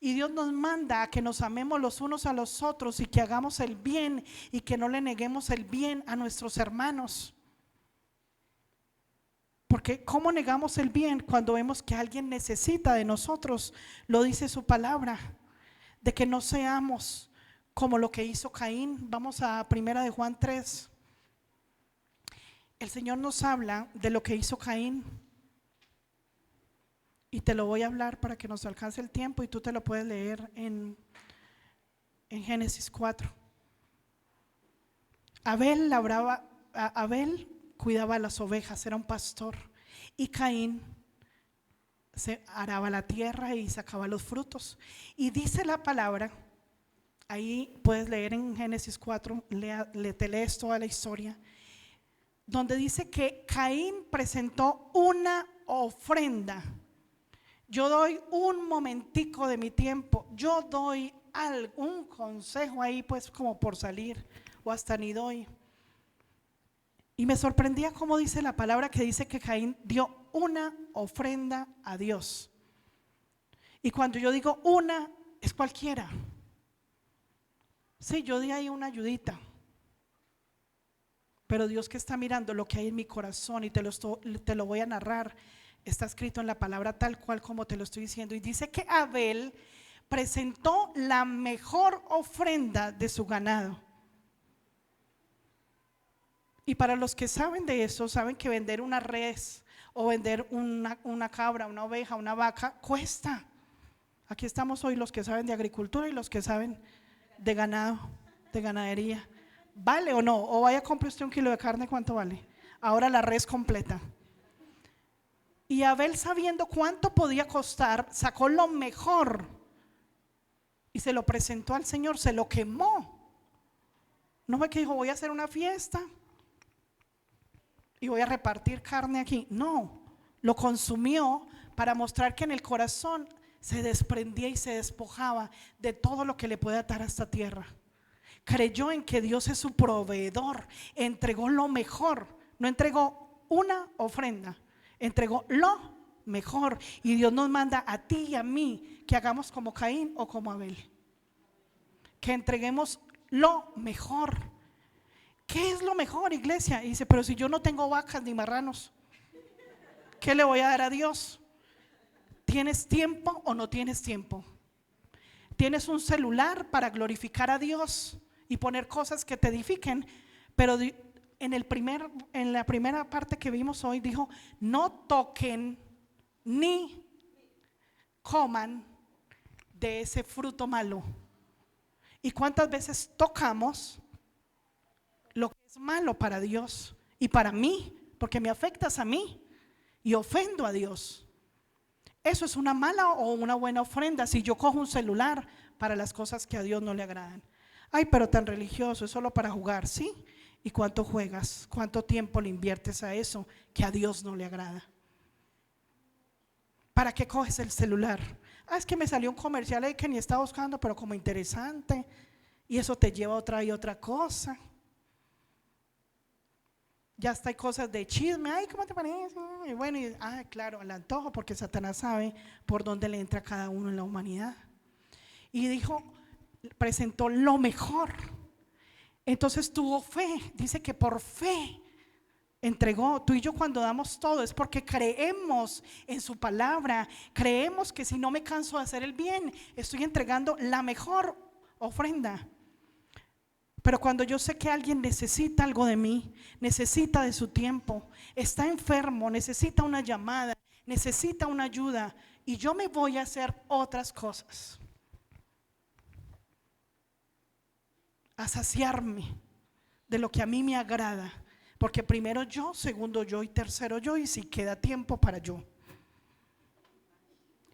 Y Dios nos manda a que nos amemos los unos a los otros y que hagamos el bien y que no le neguemos el bien a nuestros hermanos. Porque ¿cómo negamos el bien cuando vemos que alguien necesita de nosotros? Lo dice su palabra, de que no seamos como lo que hizo Caín. Vamos a 1 de Juan 3. El Señor nos habla de lo que hizo Caín. Y te lo voy a hablar para que nos alcance el tiempo y tú te lo puedes leer en Génesis 4. Abel cuidaba las ovejas, era un pastor. Y Caín se araba la tierra y sacaba los frutos. Y dice la palabra, ahí puedes leer en Génesis 4, te lees toda la historia, donde dice que Caín presentó una ofrenda. Yo doy un momentico de mi tiempo, yo doy algún consejo ahí, pues como por salir, o hasta ni doy. Y me sorprendía cómo dice la palabra, que dice que Caín dio una ofrenda a Dios. Y cuando yo digo una, es cualquiera. Sí, yo di ahí una ayudita, pero Dios, que está mirando lo que hay en mi corazón, y te lo voy a narrar. Está escrito en la palabra tal cual como te lo estoy diciendo. Y dice que Abel presentó la mejor ofrenda de su ganado. Y para los que saben de eso, saben que vender una res o vender una cabra, una oveja, una vaca cuesta. Aquí estamos hoy los que saben de agricultura y los que saben de ganado, de ganadería. ¿Vale o no? O vaya a comprar usted un kilo de carne, ¿cuánto vale? Ahora la res completa. Y Abel, sabiendo cuánto podía costar, sacó lo mejor y se lo presentó al Señor, se lo quemó. No fue que dijo: voy a hacer una fiesta y voy a repartir carne aquí. No, lo consumió para mostrar que en el corazón se desprendía y se despojaba de todo lo que le puede atar a esta tierra. Creyó en que Dios es su proveedor, entregó lo mejor, no entregó una ofrenda, entregó lo mejor. Y Dios nos manda a ti y a mí que hagamos como Caín o como Abel, que entreguemos lo mejor. ¿Qué es lo mejor, iglesia? Y dice: pero si yo no tengo vacas ni marranos, ¿qué le voy a dar a Dios? ¿Tienes tiempo o no tienes tiempo? ¿Tienes un celular para glorificar a Dios y poner cosas que te edifiquen? Pero en la primera parte que vimos hoy dijo: no toquen ni coman de ese fruto malo. ¿Y cuántas veces tocamos lo que es malo para Dios y para mí? Porque me afectas a mí y ofendo a Dios. ¿Eso es una mala o una buena ofrenda? Si yo cojo un celular para las cosas que a Dios no le agradan. Ay, pero tan religioso, es solo para jugar. Sí. ¿Y cuánto juegas? ¿Cuánto tiempo le inviertes a eso que a Dios no le agrada? ¿Para qué coges el celular? Es que me salió un comercial ahí que ni estaba buscando, pero como interesante, y eso te lleva a otra y otra cosa. Ya está, hay cosas de chisme. Ay, ¿cómo te parece? Y bueno, claro, al antojo, porque Satanás sabe por dónde le entra cada uno en la humanidad. Y dijo, presentó lo mejor. Entonces tuvo fe. Dice que por fe entregó. Tú y yo, cuando damos todo, es porque creemos en su palabra. Creemos que si no me canso de hacer el bien, estoy entregando la mejor ofrenda. Pero cuando yo sé que alguien necesita algo de mí, necesita de su tiempo, está enfermo, necesita una llamada, necesita una ayuda, y yo me voy a hacer otras cosas, a saciarme de lo que a mí me agrada, porque primero yo, segundo yo y tercero yo, y si queda tiempo para yo.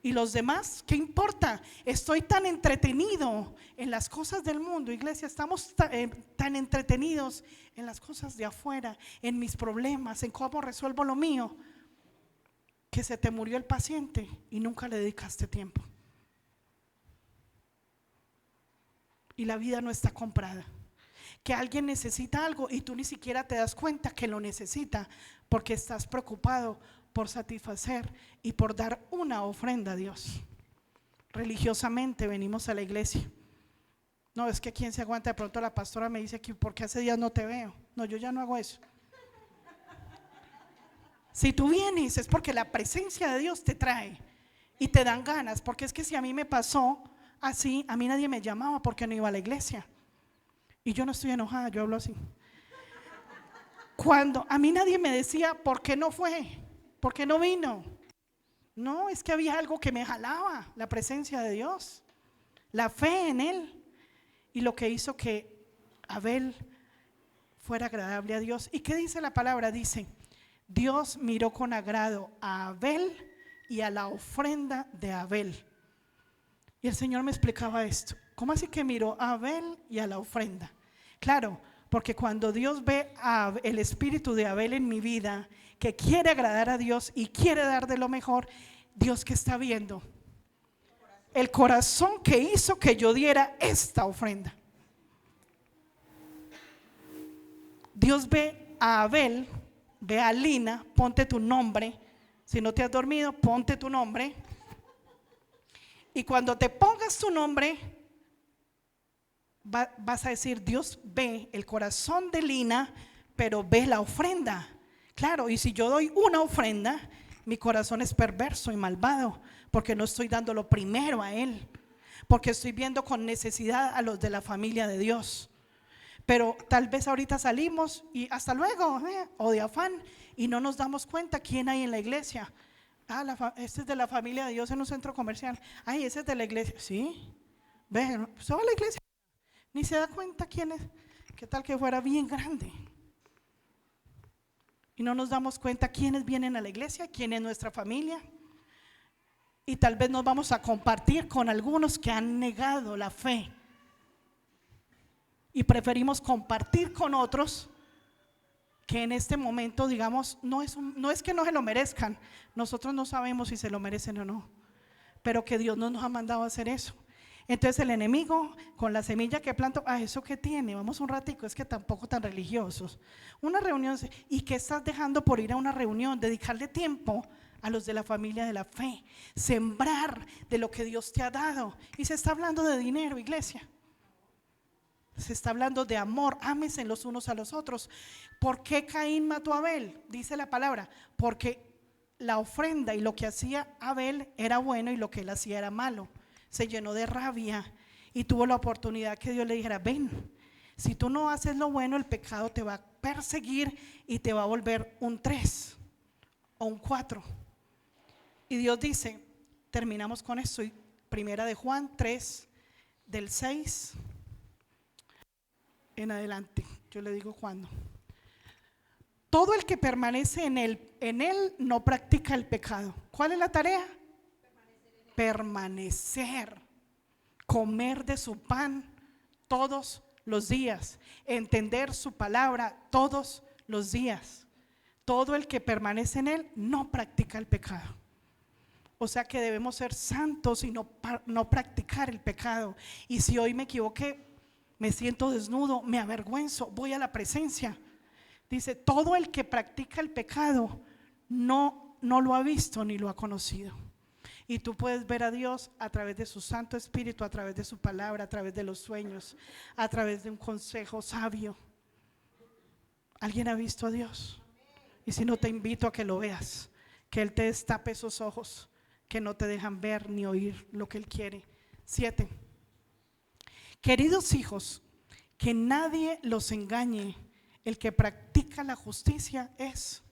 ¿Y los demás? ¿Qué importa? Estoy tan entretenido en las cosas del mundo, iglesia, estamos tan entretenidos en las cosas de afuera, en mis problemas, en cómo resuelvo lo mío, que se te murió el paciente y nunca le dedicaste tiempo. Y la vida no está comprada. Que alguien necesita algo y tú ni siquiera te das cuenta que lo necesita, porque estás preocupado por satisfacer y por dar una ofrenda a Dios. Religiosamente venimos a la iglesia. No, es que quién se aguanta. De pronto la pastora me dice que porque hace días no te veo. No, yo ya no hago eso. Si tú vienes es porque la presencia de Dios te trae y te dan ganas, porque es que si a mí me pasó así, a mí nadie me llamaba porque no iba a la iglesia. Y yo no estoy enojada, yo hablo así. Cuando a mí nadie me decía, ¿por qué no fue? ¿Por qué no vino? No, es que había algo que me jalaba, la presencia de Dios, la fe en Él, y lo que hizo que Abel fuera agradable a Dios. ¿Y qué dice la palabra? Dice, Dios miró con agrado a Abel y a la ofrenda de Abel. Y el Señor me explicaba esto. ¿Cómo así que miró a Abel y a la ofrenda? Claro, porque cuando Dios ve el espíritu de Abel en mi vida, que quiere agradar a Dios y quiere dar de lo mejor, Dios, ¿qué está viendo? El corazón que hizo que yo diera esta ofrenda. Dios ve a Abel, ve a Lina, ponte tu nombre. Si no te has dormido, ponte tu nombre. Y cuando te pongas tu nombre, vas a decir, Dios ve el corazón de Lina, pero ve la ofrenda. Claro, y si yo doy una ofrenda, mi corazón es perverso y malvado, porque no estoy dando lo primero a Él, porque estoy viendo con necesidad a los de la familia de Dios. Pero tal vez ahorita salimos y hasta luego, o de afán, y no nos damos cuenta quién hay en la iglesia. Este es de la familia de Dios en un centro comercial. Ay, ese es de la iglesia. Sí, ve, pues va a la iglesia, ni se da cuenta quién es. ¿Qué tal que fuera bien grande? Y no nos damos cuenta quiénes vienen a la iglesia, quién es nuestra familia. Y tal vez nos vamos a compartir con algunos que han negado la fe. Y preferimos compartir con otros que en este momento, digamos, no es que no se lo merezcan. Nosotros no sabemos si se lo merecen o no, pero que Dios no nos ha mandado a hacer eso. Entonces el enemigo con la semilla que plantó, ¿eso qué tiene? Vamos un ratico, es que tampoco tan religiosos. Una reunión, ¿y qué estás dejando por ir a una reunión? Dedicarle tiempo a los de la familia de la fe, sembrar de lo que Dios te ha dado. Y se está hablando de dinero, iglesia. Se está hablando de amor, ámense los unos a los otros. ¿Por qué Caín mató a Abel? Dice la palabra, porque la ofrenda y lo que hacía Abel era bueno y lo que él hacía era malo. Se llenó de rabia y tuvo la oportunidad que Dios le dijera, ven, si tú no haces lo bueno, el pecado te va a perseguir y te va a volver un 3 o un 4. Y Dios dice, terminamos con esto, primera de Juan 3, del 6 en adelante, yo le digo cuándo. Todo el que permanece en él no practica el pecado. ¿Cuál es la tarea? Permanecer, comer de su pan todos los días, entender su palabra todos los días. Todo el que permanece en él no practica el pecado. O sea que debemos ser santos y no practicar el pecado. Y si hoy me equivoqué, me siento desnudo, me avergüenzo, voy a la presencia. Dice, todo el que practica el pecado no lo ha visto ni lo ha conocido. Y tú puedes ver a Dios a través de su Santo Espíritu, a través de su palabra, a través de los sueños, a través de un consejo sabio. ¿Alguien ha visto a Dios? Y si no, te invito a que lo veas, que Él te destape esos ojos que no te dejan ver ni oír lo que Él quiere. 7. Queridos hijos, que nadie los engañe. El que practica la justicia es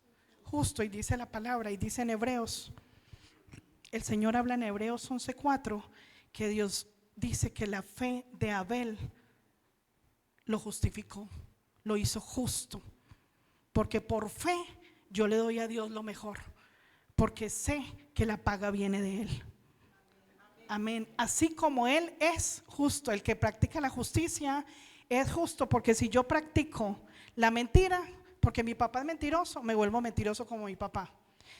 justo, y dice la palabra, y dice en Hebreos, el Señor habla en Hebreos 11:4, que Dios dice que la fe de Abel lo justificó, lo hizo justo, porque por fe yo le doy a Dios lo mejor, porque sé que la paga viene de Él. Amén. Así como Él es justo, el que practica la justicia es justo, porque si yo practico la mentira, porque mi papá es mentiroso, me vuelvo mentiroso como mi papá.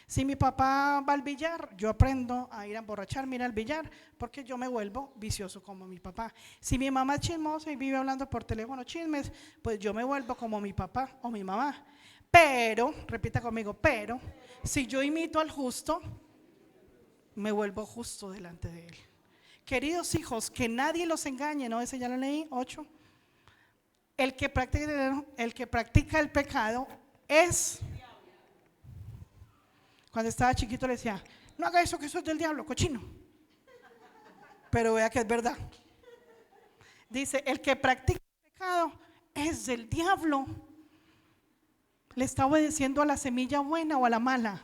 Si mi papá va al billar, yo aprendo a ir a emborracharme, ir al billar, porque yo me vuelvo vicioso como mi papá. Si mi mamá es chismosa y vive hablando por teléfono chismes, pues yo me vuelvo como mi papá o mi mamá. Pero, repita conmigo, pero si yo imito al justo, me vuelvo justo delante de Él. Queridos hijos, que nadie los engañe, ¿no? Ese ya lo leí, 8. El que practica el pecado es... Cuando estaba chiquito le decía, no haga eso, que eso es del diablo, cochino. Pero vea que es verdad. Dice, el que practica el pecado es del diablo. ¿Le está obedeciendo a la semilla buena o a la mala?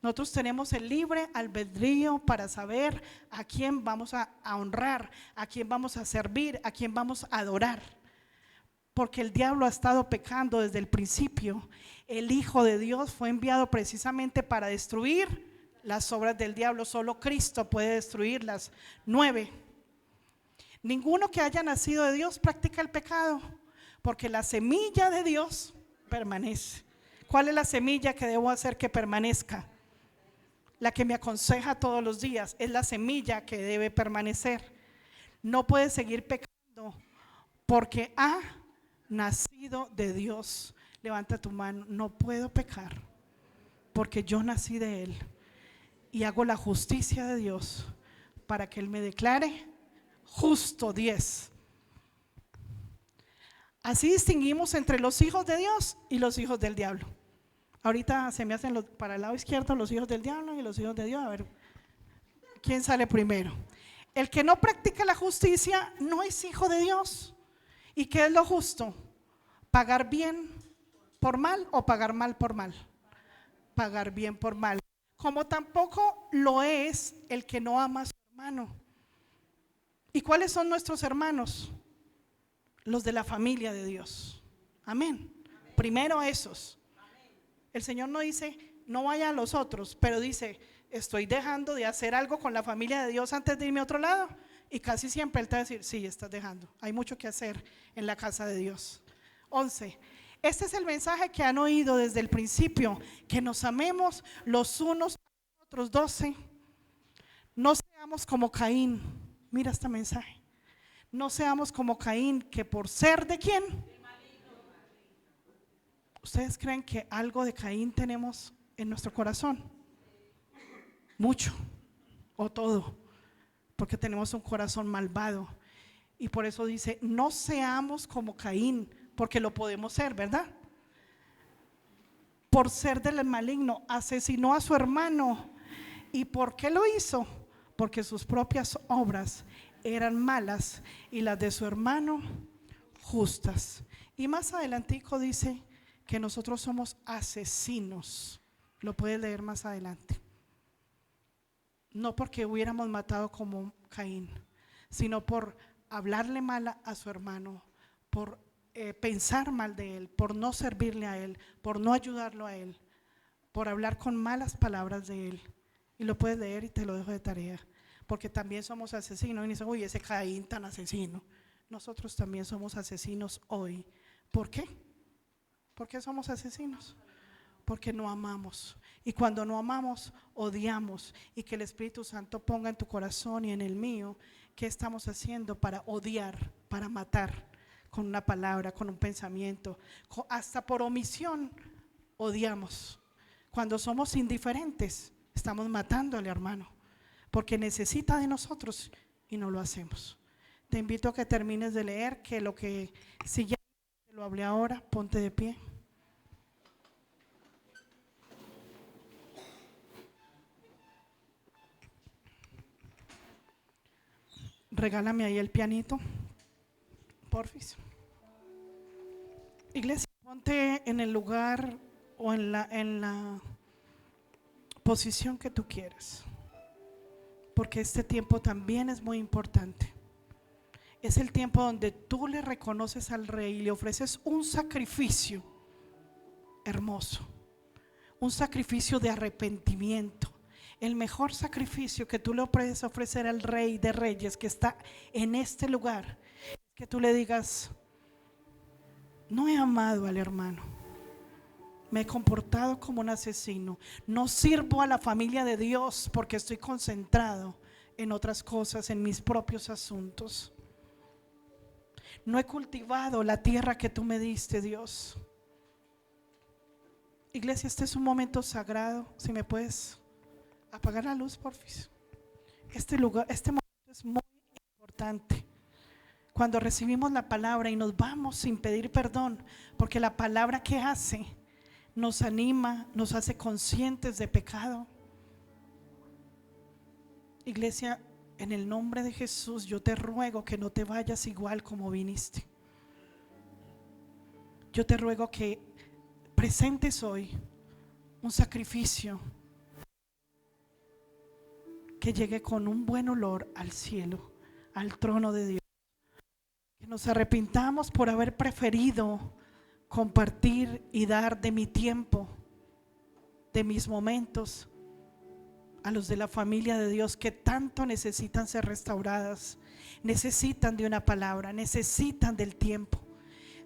Nosotros tenemos el libre albedrío para saber a quién vamos a honrar, a quién vamos a servir, a quién vamos a adorar. Porque el diablo ha estado pecando desde el principio. El Hijo de Dios fue enviado precisamente para destruir las obras del diablo. Solo Cristo puede destruir las 9. Ninguno que haya nacido de Dios practica el pecado, porque la semilla de Dios permanece. ¿Cuál es la semilla que debo hacer que permanezca? La que me aconseja todos los días es la semilla que debe permanecer. No puede seguir pecando porque ha nacido de Dios. Levanta tu mano. No puedo pecar porque yo nací de Él y hago la justicia de Dios para que Él me declare justo. 10. Así distinguimos entre los hijos de Dios y los hijos del diablo. Ahorita se me hacen para el lado izquierdo los hijos del diablo y los hijos de Dios. A ver, ¿quién sale primero? El que no practica la justicia no es hijo de Dios. ¿Y qué es lo justo? ¿Pagar bien por mal o pagar mal por mal? Pagar bien por mal. Como tampoco lo es el que no ama a su hermano. ¿Y cuáles son nuestros hermanos? Los de la familia de Dios. Amén. Primero esos. El Señor no dice, no vaya a los otros, pero dice, estoy dejando de hacer algo con la familia de Dios antes de irme a otro lado. Y casi siempre Él te va a decir, sí, estás dejando. Hay mucho que hacer en la casa de Dios. 11. Este es el mensaje que han oído desde el principio, que nos amemos los unos a los otros. 12. No seamos como Caín. Mira este mensaje. No seamos como Caín, que por ser de quién. ¿Ustedes creen que algo de Caín tenemos en nuestro corazón? Mucho o todo, porque tenemos un corazón malvado. Y por eso dice, no seamos como Caín, porque lo podemos ser, ¿verdad? Por ser del maligno, asesinó a su hermano. ¿Y por qué lo hizo? Porque sus propias obras eran malas y las de su hermano justas. Y más adelantico dice que nosotros somos asesinos. Lo puedes leer más adelante. No porque hubiéramos matado como Caín, sino por hablarle mal a su hermano, por pensar mal de él, por no servirle a él, por no ayudarlo a él, por hablar con malas palabras de él. Y lo puedes leer y te lo dejo de tarea, porque también somos asesinos. Y dicen, uy, ese Caín tan asesino. Nosotros también somos asesinos hoy. ¿Por qué? ¿Por qué somos asesinos? Porque no amamos. Y cuando no amamos, odiamos. Y que el Espíritu Santo ponga en tu corazón y en el mío, ¿qué estamos haciendo para odiar, para matar? Con una palabra, con un pensamiento, hasta por omisión odiamos. Cuando somos indiferentes, estamos matando al hermano, porque necesita de nosotros y no lo hacemos. Te invito a que termines de leer, si ya lo hablé ahora, ponte de pie. Regálame ahí el pianito, porfis. Iglesia, ponte en el lugar o en la posición que tú quieras, porque este tiempo también es muy importante. Es el tiempo donde tú le reconoces al Rey y le ofreces un sacrificio hermoso, un sacrificio de arrepentimiento. El mejor sacrificio que tú le puedes ofrecer al Rey de Reyes que está en este lugar es que tú le digas: no he amado al hermano, me he comportado como un asesino, no sirvo a la familia de Dios porque estoy concentrado en otras cosas, en mis propios asuntos. No he cultivado la tierra que tú me diste, Dios. Iglesia, este es un momento sagrado. Si me puedes apagar la luz, porfis. Este momento es muy importante. Cuando recibimos la palabra y nos vamos sin pedir perdón, porque la palabra que hace nos anima, nos hace conscientes de pecado. Iglesia, en el nombre de Jesús, yo te ruego que no te vayas igual como viniste. Yo te ruego que presentes hoy un sacrificio que llegue con un buen olor al cielo, al trono de Dios. Que nos arrepintamos por haber preferido compartir y dar de mi tiempo, de mis momentos, a los de la familia de Dios que tanto necesitan ser restauradas, necesitan de una palabra, necesitan del tiempo.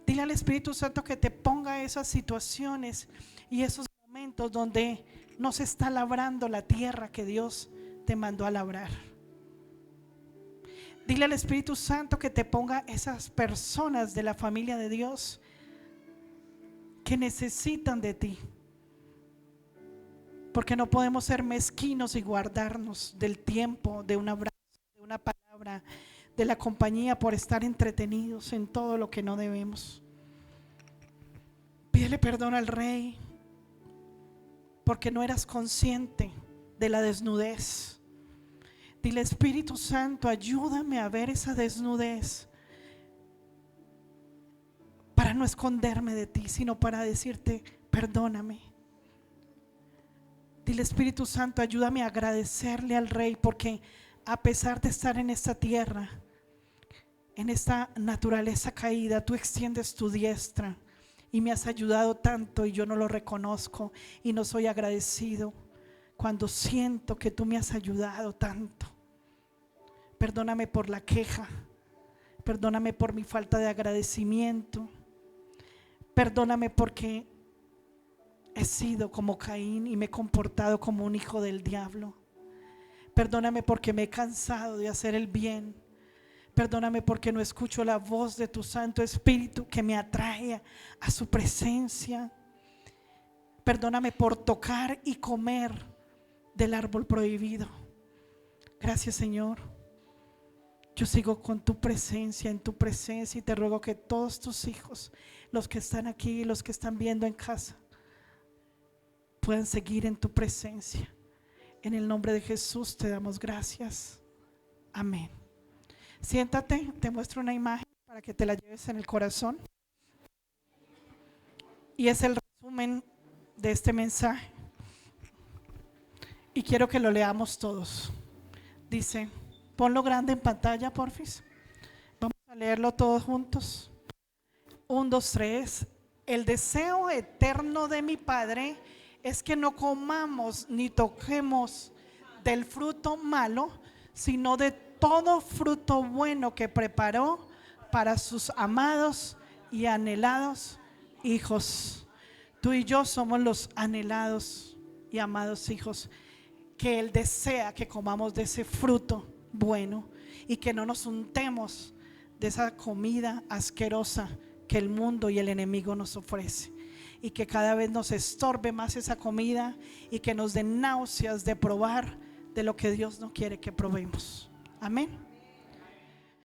Dile al Espíritu Santo que te ponga esas situaciones y esos momentos donde no se está labrando la tierra que Dios te mandó a labrar. Dile al Espíritu Santo que te ponga esas personas de la familia de Dios que necesitan de ti, porque no podemos ser mezquinos y guardarnos del tiempo, de un abrazo, de una palabra, de la compañía, por estar entretenidos en todo lo que no debemos. Pídele perdón al Rey porque no eras consciente de la desnudez. Dile: Espíritu Santo, ayúdame a ver esa desnudez, para no esconderme de ti, sino para decirte: perdóname. Dile: Espíritu Santo, ayúdame a agradecerle al Rey, porque a pesar de estar en esta tierra, en esta naturaleza caída, tú extiendes tu diestra y me has ayudado tanto, y yo no lo reconozco y no soy agradecido cuando siento que tú me has ayudado tanto. Perdóname por la queja, perdóname por mi falta de agradecimiento, perdóname porque he sido como Caín y me he comportado como un hijo del diablo. Perdóname porque me he cansado de hacer el bien. Perdóname porque no escucho la voz de tu Santo Espíritu que me atrae a su presencia. Perdóname por tocar y comer del árbol prohibido. Gracias, Señor. Yo sigo con tu presencia, en tu presencia, y te ruego que todos tus hijos, los que están aquí y los que están viendo en casa, puedan seguir en tu presencia. En el nombre de Jesús te damos gracias. Amén. Siéntate, te muestro una imagen para que te la lleves en el corazón. Y es el resumen de este mensaje. Y quiero que lo leamos todos. Dice, ponlo grande en pantalla, porfis. Vamos a leerlo todos juntos. 1, 2, 3. El deseo eterno de mi Padre es que no comamos ni toquemos del fruto malo, sino de todo fruto bueno que preparó para sus amados y anhelados hijos. Tú y yo somos los anhelados y amados hijos que Él desea que comamos de ese fruto bueno y que no nos untemos de esa comida asquerosa que el mundo y el enemigo nos ofrece, y que cada vez nos estorbe más esa comida y que nos dé náuseas de probar de lo que Dios no quiere que probemos. Amén.